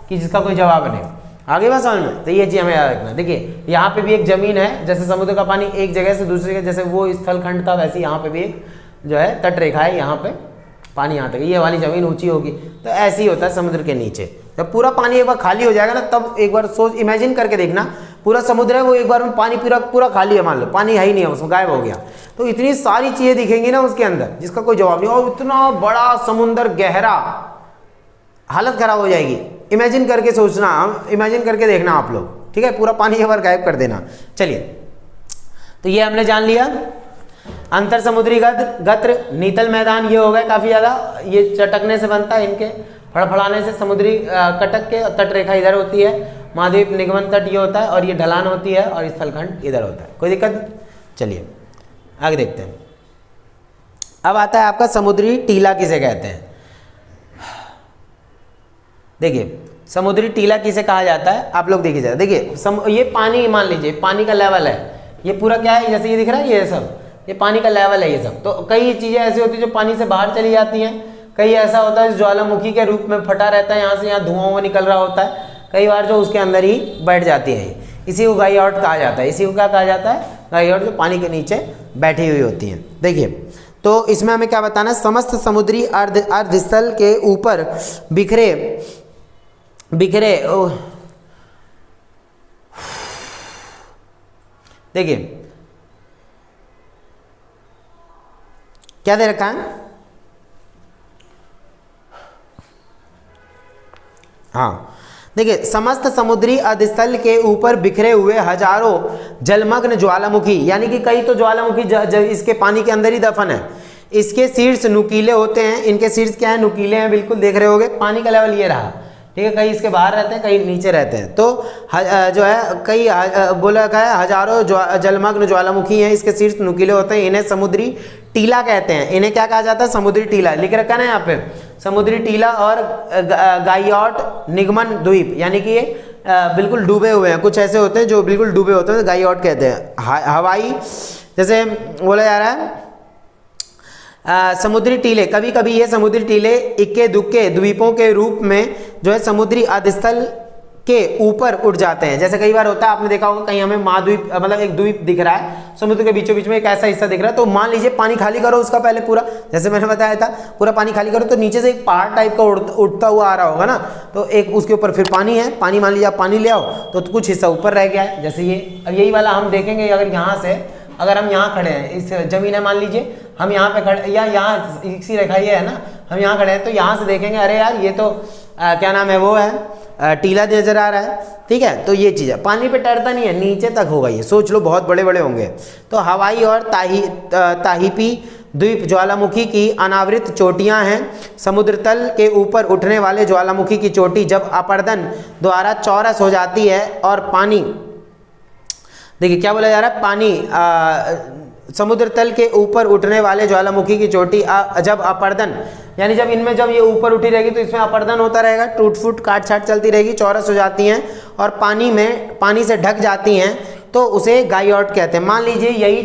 कि जिसका कोई जवाब नहीं। आगे बात समझ में, तो ये चीज़ हमें याद रखना। देखिए यहाँ पे भी एक ज़मीन है, जैसे समुद्र का पानी एक जगह से दूसरी जगह, जैसे वो स्थल खंड था वैसे यहाँ पे भी एक जो है तट रेखा है, यहाँ पे पानी यहाँ तक, ये वाली ज़मीन ऊंची होगी, तो ऐसे ही होता है समुद्र के नीचे। जब पूरा पानी एक बार खाली हो जाएगा ना, तब एक बार सोच इमेजिन करके देखना, पूरा समुद्र है वो एक बार में पानी पूरा खाली है, मान लो पानी है ही नहीं है उसमें, गायब हो गया, तो इतनी सारी चीज़ें दिखेंगी ना उसके अंदर जिसका कोई जवाब नहीं, और इतना बड़ा समुद्र गहरा, हालत खराब हो जाएगी। इमेजिन करके सोचना, इमेजिन करके देखना आप लोग, ठीक है, पूरा पानी एक बार गायब कर देना। चलिए, तो ये हमने जान लिया अंतर समुद्री गत्र, नीतल मैदान ये हो गए काफ़ी ज़्यादा, ये चटकने से बनता है, इनके फड़फड़ाने से समुद्री कटक के तट रेखा इधर होती है, महाद्वीप निगमन तट ये होता है और ये ढलान होती है और स्थलखंड इधर होता है। कोई दिक्कत? चलिए आगे देखते हैं। अब आता है आपका समुद्री टीला किसे कहते हैं। देखिए समुद्री टीला किसे कहा जाता है, आप लोग देखिए जरा। देखिए ये पानी, मान लीजिए पानी का लेवल है, ये पूरा क्या है, जैसे ये दिख रहा है, ये सब ये पानी का लेवल है ये सब। तो कई चीज़ें ऐसी होती है जो पानी से बाहर चली जाती हैं, कई ऐसा होता है ज्वालामुखी के रूप में फटा रहता है, यहाँ से यहाँ धुआं निकल रहा होता है, कई बार जो उसके अंदर ही बैठ जाती है, इसी को गाइऑट कहा जाता है। इसी को क्या कहा जाता है, गाइऑट, जो पानी के नीचे बैठी हुई होती हैं। देखिए तो इसमें हमें क्या बताना है, समस्त समुद्री अर्धस्थल के ऊपर बिखरे देखिए क्या दे रखा है, हाँ देखिए, समस्त समुद्री अधस्थल के ऊपर बिखरे हुए हजारों जलमग्न ज्वालामुखी, यानी कि कई तो ज्वालामुखी इसके पानी के अंदर ही दफन है। इसके शीर्ष नुकीले होते हैं, इनके शीर्ष क्या है, नुकीले हैं, बिल्कुल देख रहे होगे। पानी का लेवल ये रहा, ठीक है, कई इसके बाहर रहते हैं, कई नीचे रहते हैं। तो जो है कई बोला गया है हजारों जलमग्न ज्वालामुखी हैं, इसके शीर्ष नुकीले होते हैं, इन्हें समुद्री टीला कहते हैं। इन्हें क्या कहा जाता है, समुद्री टीला, लिख रखा है यहाँ पे, समुद्री टीला और गाइऑट निगमन द्वीप, यानी कि ये बिल्कुल डूबे हुए हैं, कुछ ऐसे होते हैं जो बिल्कुल डूबे होते हैं, गाइऑट कहते हैं। हवाई जैसे बोला जा रहा है समुद्री टीले, कभी कभी ये समुद्री टीले इक्के दुक्के द्वीपों के रूप में जो है समुद्री अधस्थल के ऊपर उठ जाते हैं। जैसे कई बार होता है, आपने देखा होगा कहीं हमें महाद्वीप मतलब एक द्वीप दिख रहा है, समुद्र के बीचों बीच में एक ऐसा हिस्सा दिख रहा है, तो मान लीजिए पानी खाली करो उसका पहले पूरा, जैसे मैंने बताया था पूरा पानी खाली करो, तो नीचे से एक पहाड़ टाइप का उठता हुआ आ रहा होगा ना, तो एक उसके ऊपर फिर पानी है, पानी मान लीजिए आप पानी ले आओ तो कुछ हिस्सा ऊपर रह गया है, जैसे ये। अब यही वाला हम देखेंगे, अगर यहाँ से अगर हम यहाँ खड़े हैं, इस जमीन है मान लीजिए, हम यहाँ पे खड़े या यहाँ इसी रेखा ये है ना, हम यहाँ खड़े हैं, तो यहाँ से देखेंगे अरे यार ये तो क्या नाम है वो है टीला नजर आ रहा है, ठीक है। तो ये चीज़ है, पानी पे तैरता नहीं है, नीचे तक होगा ये, सोच लो बहुत बड़े बड़े होंगे। तो हवाई और ताहिपी द्वीप ज्वालामुखी की अनावृत चोटियां हैं। समुद्र तल के ऊपर उठने वाले ज्वालामुखी की चोटी जब अपर्दन द्वारा चौरस हो जाती है और पानी, देखिए क्या बोला जा रहा है, पानी समुद्र तल के ऊपर उठने वाले ज्वालामुखी की चोटी जब अपर्दन, यानी जब इनमें जब ये ऊपर उठी रहेगी तो इसमें अपर्दन होता रहेगा, टूट फूट काट छाट चलती रहेगी, चौरस हो जाती हैं और पानी से ढक जाती हैं, तो उसे गाइऑट कहते हैं। मान लीजिए यही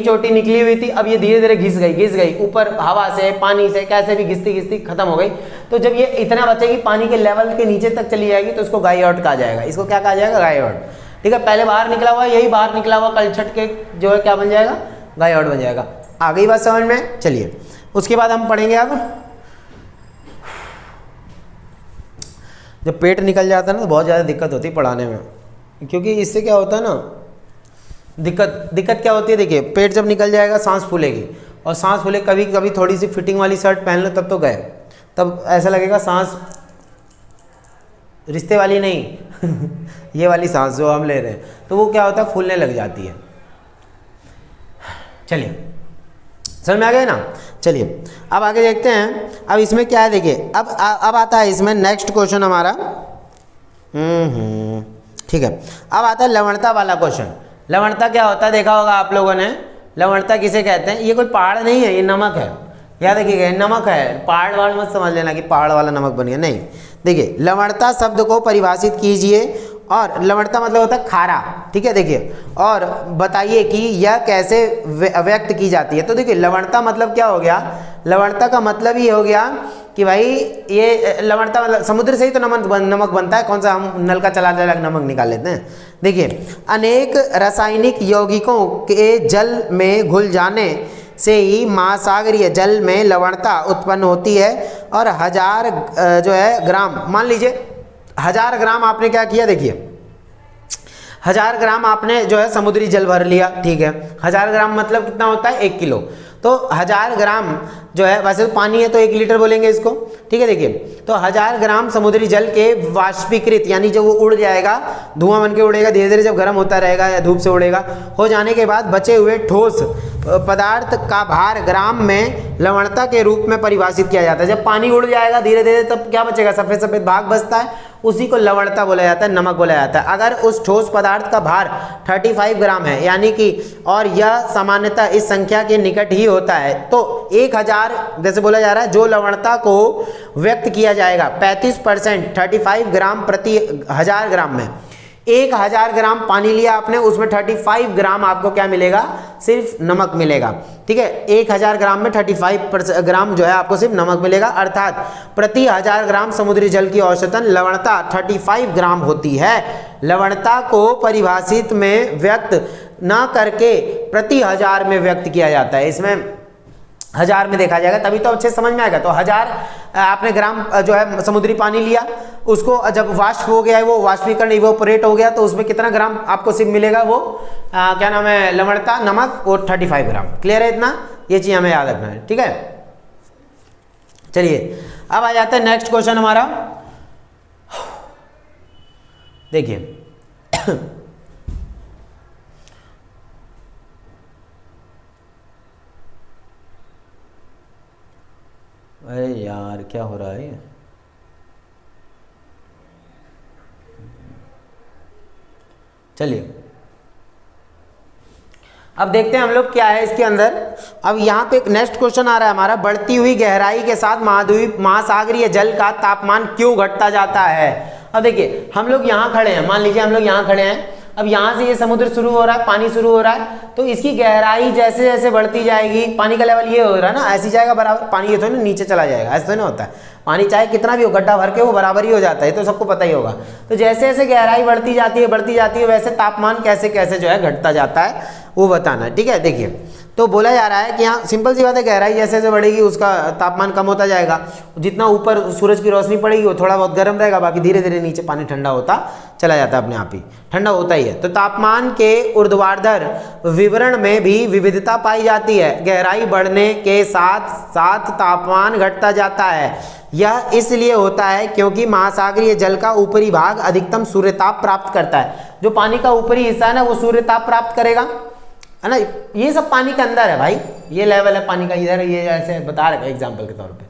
चोटी निकली हुई थी, अब ये धीरे धीरे घिस गई ऊपर, हवा से पानी से कैसे भी घिसती घिसती खत्म हो गई। तो जब ये इतना बचेगी पानी के लेवल के नीचे तक चली जाएगी तो इसको गाइऑट कहा जाएगा। इसको क्या कहा जाएगा, गाइऑट, ठीक है। पहले बाहर निकला हुआ, यही बाहर निकला हुआ कलछट के जो है क्या बन जाएगा, गाइऑट बन जाएगा। आ गई बात समझ में, चलिए उसके बाद हम पढ़ेंगे अब, जब पेट निकल जाता है ना तो बहुत ज़्यादा दिक्कत होती है पढ़ाने में, क्योंकि इससे क्या होता है ना, दिक्कत क्या होती है, देखिए पेट जब निकल जाएगा सांस फूलेगी, और सांस फूले कभी कभी थोड़ी सी फिटिंग वाली शर्ट पहन लो तब तो गए, तब ऐसा लगेगा सांस रिश्ते वाली नहीं ये वाली सांस जो हम ले रहे हैं, तो वो क्या होता है, फूलने लग जाती है। चलिए समझ में आ गए ना, चलिए अब आगे देखते हैं। अब इसमें क्या है, देखिए अब आता है इसमें नेक्स्ट क्वेश्चन हमारा, ठीक है। अब आता है लवणता वाला क्वेश्चन। लवणता क्या होता है देखा होगा आप लोगों ने, लवणता किसे कहते हैं, ये कोई पहाड़ नहीं है, ये नमक है, याद रखिएगा ये नमक है, पहाड़ वाड़ मत समझ लेना कि पहाड़ वाला नमक बन गया, नहीं। देखिए लवणता शब्द को परिभाषित कीजिए, और लवणता मतलब होता है खारा, ठीक है। देखिए और बताइए कि यह कैसे व्यक्त की जाती है। तो देखिए लवणता मतलब क्या हो गया, लवणता का मतलब ही हो गया कि भाई ये लवणता मतलब समुद्र से ही तो नमक बनता है, कौन सा हम नल का चला नमक निकाल लेते हैं। देखिए अनेक रासायनिक यौगिकों के जल में घुल जाने से ही महासागरीय जल में लवणता उत्पन्न होती है, और 1000 जो है ग्राम, मान लीजिए 1000 ग्राम आपने क्या किया, देखिए 1000 ग्राम आपने जो है समुद्री जल भर लिया, ठीक है। 1000 ग्राम मतलब कितना होता है, 1 किलो। तो 1000 ग्राम जो है, वैसे तो पानी है तो 1 लीटर बोलेंगे इसको, ठीक है। देखिए तो 1000 ग्राम समुद्री जल के वाष्पीकृत, यानी जब वो उड़ जाएगा, धुआं बन के उड़ेगा धीरे धीरे, जब गर्म होता रहेगा या धूप से उड़ेगा, हो जाने के बाद बचे हुए ठोस पदार्थ का भार ग्राम में लवणता के रूप में परिभाषित किया जाता है। जब पानी उड़ जाएगा धीरे धीरे तब क्या बचेगा, सफ़ेद सफ़ेद भाग बचता है, उसी को लवणता बोला जाता है, नमक बोला जाता है। अगर उस ठोस पदार्थ का भार 35 ग्राम है, यानी कि, और यह सामान्यतः इस संख्या के निकट ही होता है, तो 1000 जैसे बोला जा रहा है, जो लवणता को व्यक्त किया जाएगा 35% 35 ग्राम प्रति 1000 ग्राम में, 1000 ग्राम पानी लिया आपने, उसमें 35 ग्राम आपको क्या मिलेगा, सिर्फ नमक मिलेगा, ठीक है। 1000 ग्राम में 35 ग्राम जो है आपको सिर्फ नमक मिलेगा, अर्थात प्रति 1000 ग्राम समुद्री जल की औसतन लवणता 35 ग्राम होती है। लवणता को परिभाषित में व्यक्त ना करके प्रति 1000 में व्यक्त किया जाता है। इसमें 1000 में देखा जाएगा तभी तो अच्छे समझ में आएगा। तो 1000 आपने ग्राम जो है समुद्री पानी लिया, उसको जब वाष्प हो गया है, वो वाष्पीकरण इवोपोरेट हो गया, तो उसमें कितना ग्राम आपको सिर्फ मिलेगा, वो क्या नाम है, लवणता, नमक, वो 35 ग्राम। क्लियर है इतना, ये चीज़ हमें याद रखना है, ठीक है। चलिए अब आ जाता है नेक्स्ट क्वेश्चन हमारा, देखिए अरे यार क्या हो रहा है, चलिए अब देखते हैं हम लोग क्या है इसके अंदर। अब यहाँ पे एक नेक्स्ट क्वेश्चन आ रहा है हमारा, बढ़ती हुई गहराई के साथ महासागरीय जल का तापमान क्यों घटता जाता है। अब देखिए हम लोग यहाँ खड़े हैं, मान लीजिए हम लोग यहाँ खड़े हैं, अब यहाँ से ये समुद्र शुरू हो रहा है, पानी शुरू हो रहा है, तो इसकी गहराई जैसे जैसे बढ़ती जाएगी, पानी का लेवल ये हो रहा है ना, ऐसी जाएगा बराबर, पानी ये थोड़ी ना नीचे चला जाएगा, ऐसा नहीं होता है। पानी चाहे कितना भी हो, गड्ढा भर के वो बराबर ही हो जाता है, तो सबको पता ही होगा। तो जैसे जैसे गहराई बढ़ती जाती है वैसे तापमान कैसे कैसे जो है घटता जाता है वो बताना है, ठीक है। देखिए तो बोला जा रहा है कि यहाँ सिंपल सी बात है, गहराई जैसे जैसे बढ़ेगी उसका तापमान कम होता जाएगा, जितना ऊपर सूरज की रोशनी पड़ेगी वो थोड़ा बहुत गर्म रहेगा, बाकी धीरे धीरे नीचे पानी ठंडा होता चला जाता है, अपने आप ही ठंडा होता ही है। तो तापमान के ऊर्ध्वाधर विवरण में भी विविधता पाई जाती है, गहराई बढ़ने के साथ साथ तापमान घटता जाता है। यह इसलिए होता है क्योंकि महासागरीय जल का ऊपरी भाग अधिकतम सूर्यताप प्राप्त करता है। जो पानी का ऊपरी हिस्सा है ना वो सूर्यताप प्राप्त करेगा, है ना। ये सब पानी के अंदर है भाई, ये लेवल है पानी का, इधर ये ऐसे बता रहे एग्जाम्पल के तौर पे।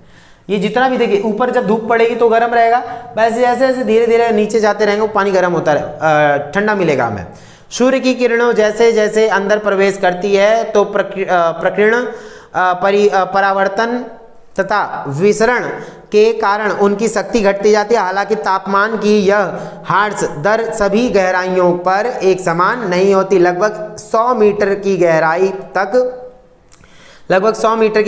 ये जितना भी देखिए ऊपर जब धूप पड़ेगी तो गर्म रहेगा, वैसे जैसे जैसे धीरे धीरे नीचे जाते रहेंगे वो पानी गर्म होता रहे, ठंडा मिलेगा हमें। सूर्य की किरणों जैसे जैसे अंदर प्रवेश करती है तो प्रकीर्ण परावर्तन तथा विसरण के कारण उनकी शक्ति घटती जाती है। हालांकि तापमान की यह ह्रास दर सभी गहराइयों पर एक समान नहीं होती। लगभग 100 मीटर की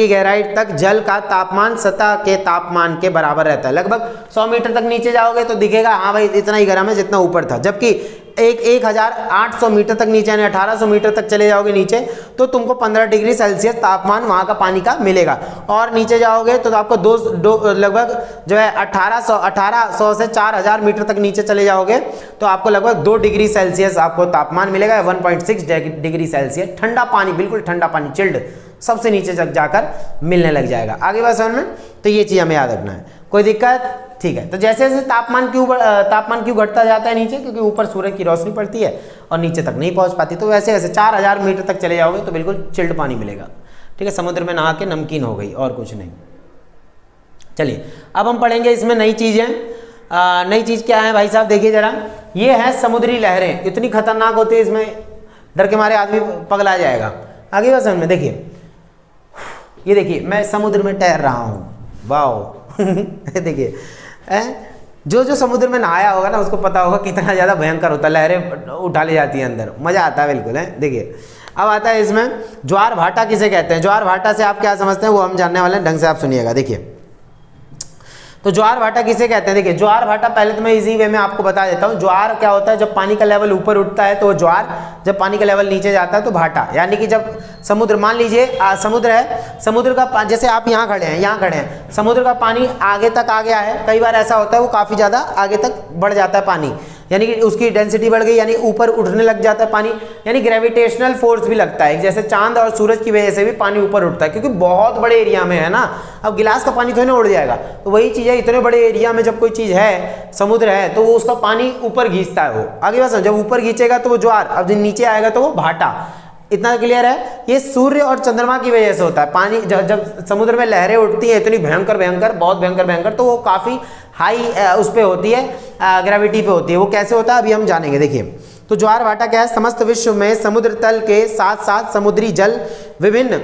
गहराई तक जल का तापमान सतह के तापमान के बराबर रहता है। लगभग 100 मीटर तक नीचे जाओगे तो दिखेगा हाँ भाई इतना ही गर्म है जितना ऊपर था, जबकि 1800 मीटर तक नीचे यानी 1800 मीटर तक चले जाओगे नीचे तो तुमको 15 डिग्री सेल्सियस तापमान वहाँ का पानी का मिलेगा। और नीचे जाओगे तो आपको लगभग जो है 1800 से 4000 मीटर तक नीचे चले जाओगे तो आपको लगभग 2 डिग्री सेल्सियस आपको तापमान मिलेगा, 1.6 डिग्री सेल्सियस ठंडा पानी, बिल्कुल ठंडा पानी चिल्ड सबसे नीचे तक जाकर मिलने लग जाएगा। आगे बात समझ में, तो ये चीज़ हमें याद रखना है, कोई दिक्कत, ठीक है। तो जैसे जैसे तापमान क्यों घटता जाता है नीचे, क्योंकि ऊपर सूरज की रोशनी पड़ती है और नीचे तक नहीं पहुंच पाती, तो वैसे वैसे 4000 मीटर तक चले जाओगे तो बिल्कुल चिल्ड पानी मिलेगा, ठीक है। समुद्र में नहा के नमकीन हो गई और कुछ नहीं। चलिए अब हम पढ़ेंगे इसमें नई चीज़ें। नई चीज़ क्या है भाई साहब, देखिए जरा, ये है समुद्री लहरें, इतनी खतरनाक होती है, इसमें डर के मारे आदमी पगला जाएगा। आगे बात समझ में, देखिए ये देखिए मैं समुद्र में तैर रहा हूँ, वाओ देखिए जो समुद्र में नहाया होगा ना उसको पता होगा कितना ज़्यादा भयंकर होता है, लहरें उठा ले जाती हैं अंदर, मज़ा आता है बिल्कुल है। देखिए अब आता है इसमें ज्वार भाटा किसे कहते हैं। ज्वार भाटा से आप क्या समझते हैं वो हम जानने वाले हैं, ढंग से आप सुनिएगा। देखिए तो ज्वार भाटा किसे कहते हैं, देखिए ज्वार भाटा पहले तो मैं इजी वे में आपको बता देता हूँ। ज्वार क्या होता है, जब पानी का लेवल ऊपर उठता है तो ज्वार, जब पानी का लेवल नीचे जाता है तो भाटा। यानी कि जब समुद्र, मान लीजिए समुद्र है, समुद्र का जैसे आप यहाँ खड़े हैं, समुद्र का पानी आगे तक आ गया है, कई बार ऐसा होता है वो काफ़ी ज़्यादा आगे तक बढ़ जाता है पानी, यानी कि उसकी डेंसिटी बढ़ गई, यानी ऊपर उठने लग जाता है पानी, यानी ग्रेविटेशनल फोर्स भी लगता है, जैसे चांद और सूरज की वजह से भी पानी ऊपर उठता है, क्योंकि बहुत बड़े एरिया में है ना। अब गिलास का पानी थोड़ी ना उड़ जाएगा, तो वही चीज़ है, इतने बड़े एरिया में जब कोई चीज़ है, समुद्र है, तो वो उसका पानी ऊपर खींचता है। वो आगे बात समझो, जब ऊपर खींचेगा तो वो ज्वार, अब जब नीचे आएगा तो वो भाटा। इतना क्लियर है। ये सूर्य और चंद्रमा की वजह से होता है। पानी जब समुद्र में लहरें उठती हैं इतनी भयंकर, बहुत भयंकर, तो वो काफ़ी हाई उस पे होती है, ग्रेविटी पे होती है। वो कैसे होता है अभी हम जानेंगे। देखिए तो ज्वार भाटा क्या है, समस्त विश्व में समुद्र तल के साथ साथ समुद्री जल विभिन्न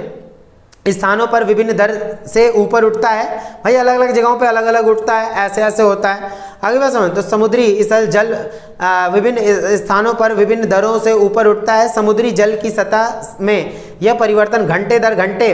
स्थानों पर विभिन्न दर से ऊपर उठता है। भाई अलग अलग जगहों पे अलग अलग उठता है, ऐसे ऐसे होता है। आगे बात समझ, तो समुद्री स्थल जल विभिन्न स्थानों पर विभिन्न दरों से ऊपर उठता है। समुद्री जल की सतह में यह परिवर्तन घंटे दर घंटे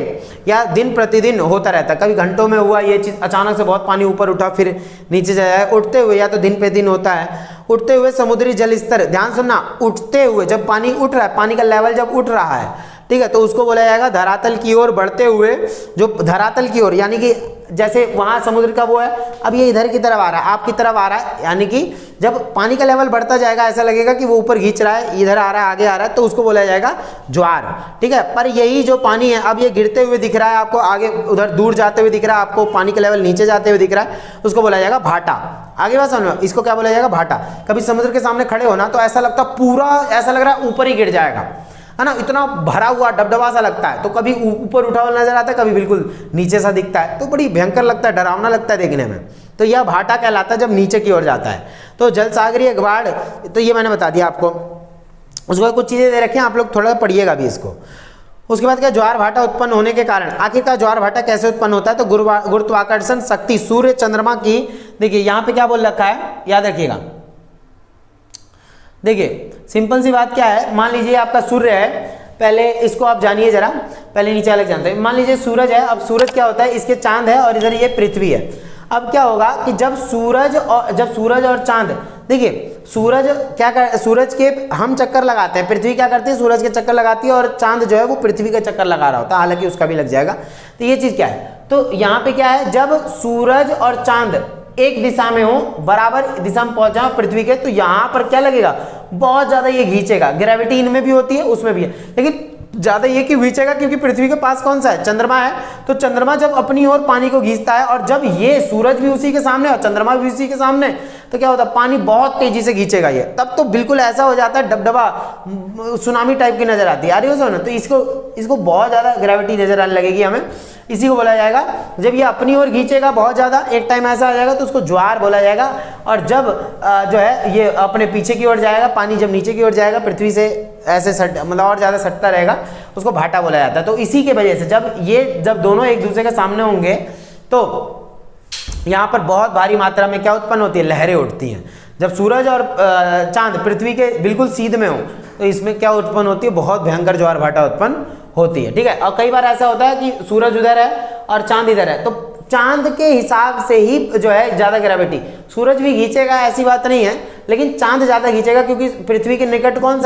या दिन प्रतिदिन होता रहता है। कभी घंटों में हुआ ये चीज़, अचानक से बहुत पानी ऊपर उठा फिर नीचे जाए, उठते हुए, या तो दिन पे दिन होता है। उठते हुए समुद्री जल स्तर, ध्यान सुनना, उठते हुए, जब पानी उठ रहा है, पानी का लेवल जब उठ रहा है, ठीक है, तो उसको बोला जाएगा धरातल की ओर बढ़ते हुए। जो धरातल की ओर यानी कि जैसे वहाँ समुद्र का वो है, अब ये इधर की तरफ आ रहा है, आपकी तरफ आ रहा है, यानी कि जब पानी का लेवल बढ़ता जाएगा ऐसा लगेगा कि वो ऊपर खींच रहा है, इधर आ रहा है, आगे आ रहा है, तो उसको बोला जाएगा ज्वार, ठीक है। पर यही जो पानी है अब ये गिरते हुए दिख रहा है आपको, आगे उधर दूर जाते हुए दिख रहा है आपको, पानी का लेवल नीचे जाते हुए दिख रहा है, उसको बोला जाएगा भाटा। आगे बात समझो, इसको क्या बोला जाएगा, भाटा। कभी समुद्र के सामने खड़े हो ना तो ऐसा लगता पूरा, ऐसा लग रहा है ऊपर ही गिर जाएगा, है ना, इतना भरा हुआ डबडबा सा लगता है। तो कभी ऊपर उठा हुआ नजर आता है, कभी बिल्कुल नीचे सा दिखता है, तो बड़ी भयंकर लगता है, डरावना लगता है देखने में। तो यह भाटा कहलाता है जब नीचे की ओर जाता है। तो जल सागरीय बाढ़, तो ये मैंने बता दिया आपको। उसके बाद कुछ चीज़ें दे रखी हैं, आप लोग थोड़ा पढ़िएगा भी इसको। उसके बाद क्या, ज्वार भाटा उत्पन्न होने के कारण, आखिरकार ज्वार भाटा कैसे उत्पन्न होता है, तो गुरुत्वाकर्षण शक्ति सूर्य चंद्रमा की, देखिए यहाँ पे क्या बोल रखा है, याद रखिएगा। देखिए सिंपल सी बात क्या है, मान लीजिए आपका सूर्य है, पहले इसको आप जानिए जरा, पहले नीचे अलग जानते हैं। मान लीजिए सूरज है, अब सूरज क्या होता है, इसके चांद है और इधर ये पृथ्वी है। अब क्या होगा कि जब सूरज और चांद, देखिए सूरज के हम चक्कर लगाते हैं, पृथ्वी क्या करती है, सूरज के चक्कर लगाती है, और चांद जो है वो पृथ्वी का चक्कर लगा रहा होता है, हालांकि उसका भी लग जाएगा। तो ये चीज क्या है, तो यहाँ पे क्या है, जब सूरज और चांद एक दिशा में हो, बराबर दिशा में पहुंच जाओ पृथ्वी के, तो यहाँ पर क्या लगेगा, बहुत ज्यादा ये खींचेगा। ग्रेविटी इनमें भी होती है, उसमें भी है, लेकिन ज्यादा ये क्यों खींचेगा, क्योंकि पृथ्वी के पास कौन सा है, चंद्रमा है। तो चंद्रमा जब अपनी ओर पानी को खींचता है, और जब ये सूरज भी उसी के सामने और चंद्रमा भी उसी के सामने, तो क्या होता है, पानी बहुत तेजी से खींचेगा ये, तब तो बिल्कुल ऐसा हो जाता है, डबडबा सुनामी टाइप की नजर आती है, आ रही हो ना। तो इसको बहुत ज्यादा ग्रेविटी नजर आने लगेगी हमें, इसी को बोला जाएगा, जब ये अपनी ओर खींचेगा बहुत ज्यादा, एक टाइम ऐसा आ जाएगा तो उसको ज्वार बोला जाएगा। और जब जो है ये अपने पीछे की ओर जाएगा, पानी जब नीचे की ओर जाएगा, पृथ्वी से ऐसे मतलब और ज्यादा सटता रहेगा, उसको भाटा बोला जाता है। तो इसी के वजह से जब दोनों एक दूसरे के सामने होंगे, तो यहाँ पर बहुत भारी मात्रा में क्या उत्पन्न होती है, लहरें उठती हैं। जब सूरज और चांद पृथ्वी के बिल्कुल सीध में हो, तो इसमें क्या उत्पन्न होती है, बहुत भयंकर ज्वार भाटा उत्पन्न होती है, ठीक है। और कई बार ऐसा होता है कि सूरज उधर है और चांद इधर है, तो चांद के हिसाब से ही जो है ज्यादा ग्रेविटी, सूरज भी खींचेगा ऐसी बात नहीं है, लेकिन चांद ज्यादा खींचेगा, क्योंकि पृथ्वी के निकट कौन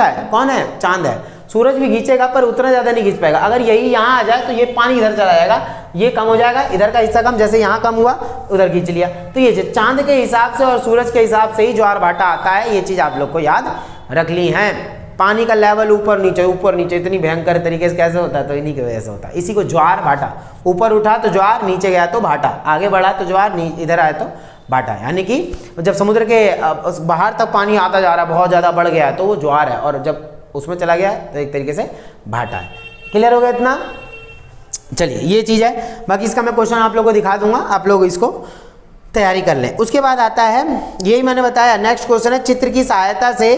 है, चांद है। सूरज भी खींचेगा पर उतना ज्यादा नहीं खींच पाएगा। अगर यही यहाँ आ जाए तो ये पानी इधर चला जाएगा, ये कम हो जाएगा, इधर का हिस्सा कम, जैसे यहाँ कम हुआ उधर खींच लिया। तो ये चांद के हिसाब से और सूरज के हिसाब से ही ज्वार भाटा आता है, ये चीज आप लोग को याद रख ली है। पानी का लेवल ऊपर नीचे इतनी भयंकर तरीके से कैसे होता है, तो इन्हीं की वजह से होता है। इसी को ज्वार भाटा, ऊपर उठा तो ज्वार, नीचे गया तो भाटा, आगे बढ़ा तो ज्वार, इधर आया तो भाटा। यानी कि जब समुद्र के बाहर तक पानी आता जा रहा है, बहुत ज्यादा बढ़ गया, तो वो ज्वार है, और जब उसमें चला गया तो एक तरीके से भाटा है। क्लियर हो गया इतना? चलिए ये चीज है, बाकी इसका मैं क्वेश्चन आप लोग को दिखा दूंगा, आप लोग इसको तैयारी कर लें। उसके बाद आता है, यही मैंने बताया, नेक्स्ट क्वेश्चन है, चित्र की सहायता से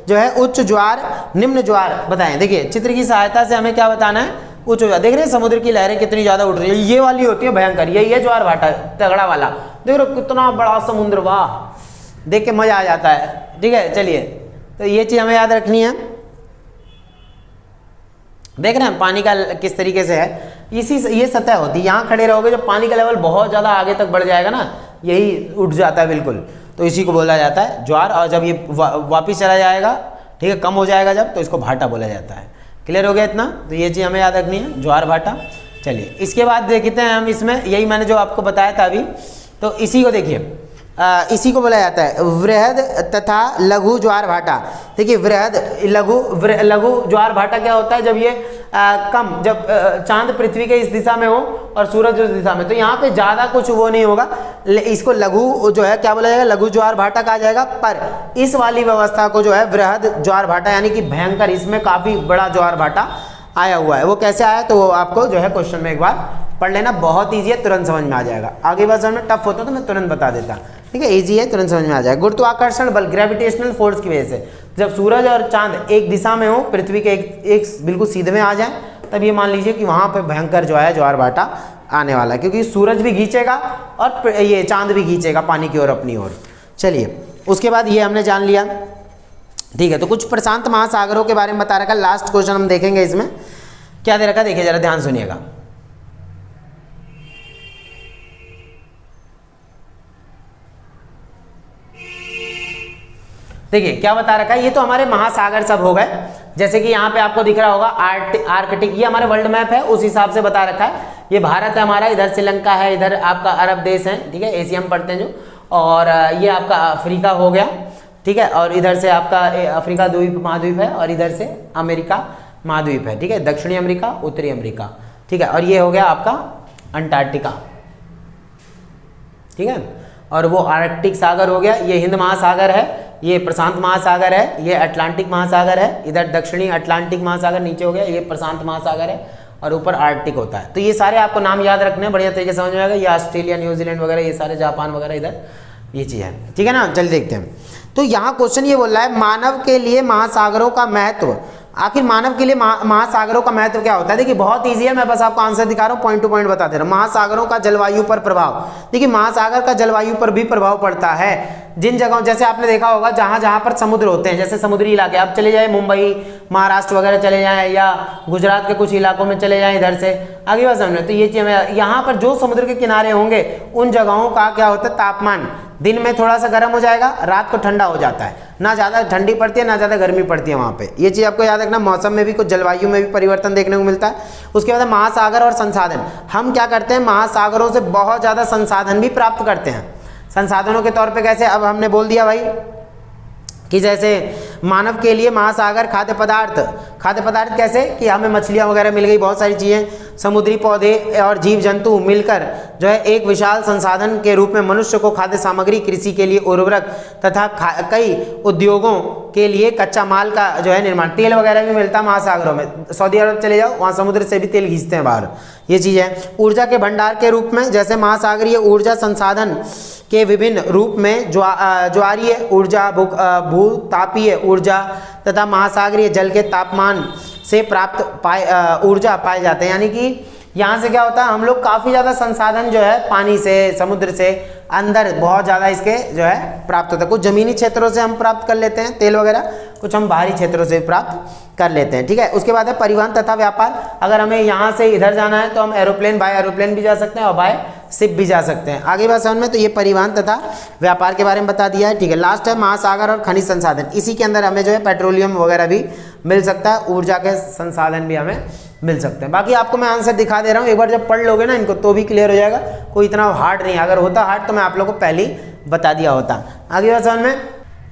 जो है उच्च ज्वार निम्न ज्वार बताएं। देखिए चित्र की सहायता से हमें क्या बताना है, उच्च ज्वार। देख रहे हैं समुद्र की लहरें कितनी ज्यादा उठ रही है, ये वाली होती है भयंकर, यही है ज्वार भाटा तगड़ा वाला। देख रहे हो कितना बड़ा समुद्र, वाह, देख के मजा आ जाता है, ठीक है। चलिए तो ये चीज हमें याद रखनी है। देख रहे हैं पानी का किस तरीके से है, ये सतह होती है, यहाँ खड़े रहोगे, जब पानी का लेवल बहुत ज्यादा आगे तक बढ़ जाएगा ना, यही उठ जाता है बिल्कुल, तो इसी को बोला जाता है ज्वार। और जब ये वापिस चला जाएगा, ठीक है, कम हो जाएगा जब, तो इसको भाटा बोला जाता है। क्लियर हो गया इतना? तो ये चीज हमें याद रखनी है, ज्वार भाटा। चलिए इसके बाद देखते हैं हम इसमें, यही मैंने जो आपको बताया था अभी, तो इसी को देखिए, इसी को बोला जाता है वृहद तथा लघु ज्वार भाटा। देखिए वृहद लघु ज्वार भाटा क्या होता है, जब ये जब चांद पृथ्वी के इस दिशा में हो और सूरज उस दिशा में, तो यहाँ पे ज्यादा कुछ वो नहीं होगा, इसको लघु जो है क्या बोला जाएगा, लघु ज्वार भाटा कहा जाएगा। पर इस वाली व्यवस्था को जो है वृहद ज्वार भाटा, यानी कि भयंकर, इसमें काफी बड़ा ज्वार भाटा आया हुआ है। वो कैसे आया, तो वो आपको जो है क्वेश्चन में एक बार पढ़ लेना, बहुत ईजी है, तुरंत समझ में आ जाएगा। आगे बार समझ में टफ होता तो मैं तुरंत बता देता, ठीक है, इजी है, तुरंत समझ में आ जाएगा। गुरुत्वाकर्षण बल, ग्रेविटेशनल फोर्स की वजह से जब सूरज और चांद एक दिशा में हो, पृथ्वी के एक बिल्कुल सीधे में आ जाए, तब ये मान लीजिए कि वहां पे भयंकर जो है ज्वार भाटा आने वाला है, क्योंकि सूरज भी खींचेगा और ये चांद भी खींचेगा पानी की ओर, अपनी ओर। चलिए उसके बाद ये हमने जान लिया, ठीक है। तो कुछ प्रशांत महासागरों के बारे में बता रखा, लास्ट क्वेश्चन हम देखेंगे। इसमें क्या दे रखा, देखिए जरा ध्यान सुनिएगा। देखिए क्या बता रखा है, ये तो हमारे महासागर सब हो गए, जैसे कि यहाँ पे आपको दिख रहा होगा आर्कटिक, ये हमारे वर्ल्ड मैप है, उस हिसाब से बता रखा है। ये भारत है हमारा, इधर श्रीलंका है, इधर आपका अरब देश है, ठीक है, एशिया में पढ़ते हैं जो, और ये आपका अफ्रीका हो गया, ठीक है, और इधर से आपका अफ्रीका द्वीप महाद्वीप है, और इधर से अमेरिका महाद्वीप है, ठीक है, दक्षिणी अमेरिका, उत्तरी अमेरिका, ठीक है, और ये हो गया आपका अंटार्कटिका, ठीक है, और वो आर्कटिक सागर हो गया, ये हिंद महासागर है, ये प्रशांत महासागर है, ये अटलांटिक महासागर है, इधर दक्षिणी अटलांटिक महासागर नीचे हो गया, ये प्रशांत महासागर है, और ऊपर आर्कटिक होता है। तो ये सारे आपको नाम याद रखने हैं, बढ़िया तरीके से समझ में आएगा। ये ऑस्ट्रेलिया, न्यूजीलैंड वगैरह, ये सारे जापान वगैरह इधर ये चीज है, ठीक है ना। चल देखते हैं। तो यहाँ क्वेश्चन ये बोल रहा है, मानव के लिए महासागरों का महत्व, आखिर मानव के लिए महासागरों का महत्व क्या होता है। देखिए बहुत इजी है, मैं बस आपको आंसर दिखा रहा हूँ, पॉइंट टू पॉइंट बता दे रहा हूँ। महासागरों का जलवायु पर प्रभाव, देखिए महासागर का जलवायु पर भी प्रभाव पड़ता है। जिन जगहों, जैसे आपने देखा होगा जहाँ जहाँ पर समुद्र होते हैं, जैसे समुद्री इलाके, आप चले जाए मुंबई, महाराष्ट्र वगैरह चले जाएं, या गुजरात के कुछ इलाकों में चले जाएं इधर से, आगे बात समझे। तो ये चीज़ यहाँ पर जो समुद्र के किनारे होंगे उन जगहों का क्या होता है, तापमान दिन में थोड़ा सा गर्म हो जाएगा, रात को ठंडा हो जाता है, ना ज़्यादा ठंडी पड़ती है ना ज़्यादा गर्मी पड़ती है वहाँ पे। ये चीज़ आपको याद रखना। मौसम में भी कुछ, जलवायु में भी परिवर्तन देखने को मिलता है। उसके बाद महासागर और संसाधन, हम क्या करते हैं, महासागरों से बहुत ज़्यादा संसाधन भी प्राप्त करते हैं। संसाधनों के तौर पे कैसे, अब हमने बोल दिया भाई कि जैसे मानव के लिए महासागर, खाद्य पदार्थ कैसे कि हमें मछलियाँ वगैरह मिल गई, बहुत सारी चीज़ें, समुद्री पौधे और जीव जंतु मिलकर जो है एक विशाल संसाधन के रूप में मनुष्य को खाद्य सामग्री, कृषि के लिए उर्वरक तथा कई उद्योगों के लिए कच्चा माल का जो है निर्माण। तेल वगैरह भी मिलता है महासागरों में, सऊदी अरब चले जाओ वहाँ समुद्र से भी तेल खींचते हैं बाहर, ये चीज़ है। ऊर्जा के भंडार के रूप में, जैसे महासागरीय ऊर्जा संसाधन के विभिन्न रूप में ज्वारीय ऊर्जा, भूतापीय ऊर्जा तथा महासागरीय जल के तापमान से प्राप्त ऊर्जा पाए जाते हैं। यानी कि यहाँ से क्या होता है, हम लोग काफ़ी ज़्यादा संसाधन जो है पानी से, समुद्र से अंदर बहुत ज़्यादा इसके जो है प्राप्त होता है। कुछ ज़मीनी क्षेत्रों से हम प्राप्त कर लेते हैं तेल वगैरह, कुछ हम बाहरी क्षेत्रों से प्राप्त कर लेते हैं, ठीक है। उसके बाद है परिवहन तथा व्यापार। अगर हमें यहाँ से इधर जाना है तो हम एरोप्लेन, बाय एरोप्लेन भी जा सकते हैं और बाय शिप भी जा सकते हैं। आगे बात समझ में, तो ये परिवहन तथा व्यापार के बारे में बता दिया है, ठीक है। लास्ट है महासागर और खनिज संसाधन। इसी के अंदर हमें जो है पेट्रोलियम वगैरह भी मिल सकता है, ऊर्जा के संसाधन भी हमें मिल सकते हैं। बाकी आपको मैं आंसर दिखा दे रहा हूँ, एक बार जब पढ़ लोगे ना इनको तो भी क्लियर हो जाएगा, कोई इतना हार्ड नहीं। अगर होता हार्ड तो मैं आप लोगों को पहले ही बता दिया होता। आगे बात समझ में,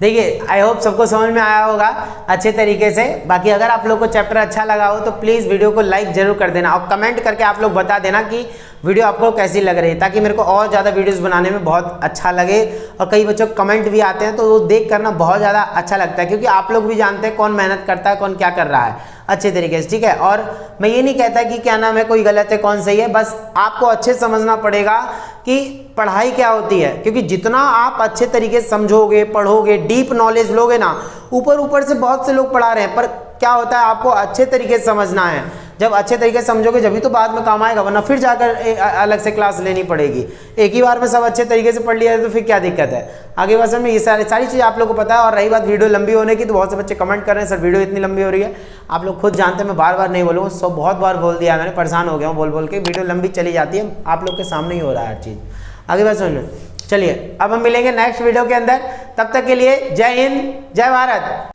देखिए आई होप सबको समझ में आया होगा अच्छे तरीके से। बाकी अगर आप लोग को चैप्टर अच्छा लगा हो तो प्लीज़ वीडियो को लाइक जरूर कर देना और कमेंट करके आप लोग बता देना कि वीडियो आपको कैसी लग रही है, ताकि मेरे को और ज़्यादा वीडियोस बनाने में बहुत अच्छा लगे। और कई बच्चों को कमेंट भी आते हैं तो वो देख करना बहुत ज़्यादा अच्छा लगता है, क्योंकि आप लोग भी जानते हैं कौन मेहनत करता है, कौन क्या कर रहा है अच्छे तरीके से, ठीक है। और मैं ये नहीं कहता कि क्या नाम है कोई गलत है कौन सही है, बस आपको अच्छे से समझना पड़ेगा कि पढ़ाई क्या होती है। क्योंकि जितना आप अच्छे तरीके से समझोगे, पढ़ोगे, डीप नॉलेज लोगे ना, ऊपर से बहुत से लोग पढ़ा रहे हैं, पर क्या होता है आपको अच्छे तरीके से समझना है। जब अच्छे तरीके से समझोगे जब भी तो बाद में काम आएगा, वरना फिर जाकर अलग से क्लास लेनी पड़ेगी। एक ही बार में सब अच्छे तरीके से पढ़ लिया है तो फिर क्या दिक्कत है। आगे बस में ये सारी चीज़ आप लोग को पता है। और रही बात वीडियो लंबी होने की, तो बहुत से बच्चे कमेंट कर रहे हैं सर वीडियो इतनी लंबी हो रही है। आप लोग खुद जानते हैं, मैं बार बार नहीं बोलूँगा, सब बहुत बार बोल दिया मैंने, परेशान हो गया हूँ बोल बोल के। वीडियो लंबी चली जाती है, आप लोग के सामने ही हो रहा है हर चीज़। आगे बात सुन, चलिए अब हम मिलेंगे नेक्स्ट वीडियो के अंदर। तब तक के लिए जय हिंद, जय भारत।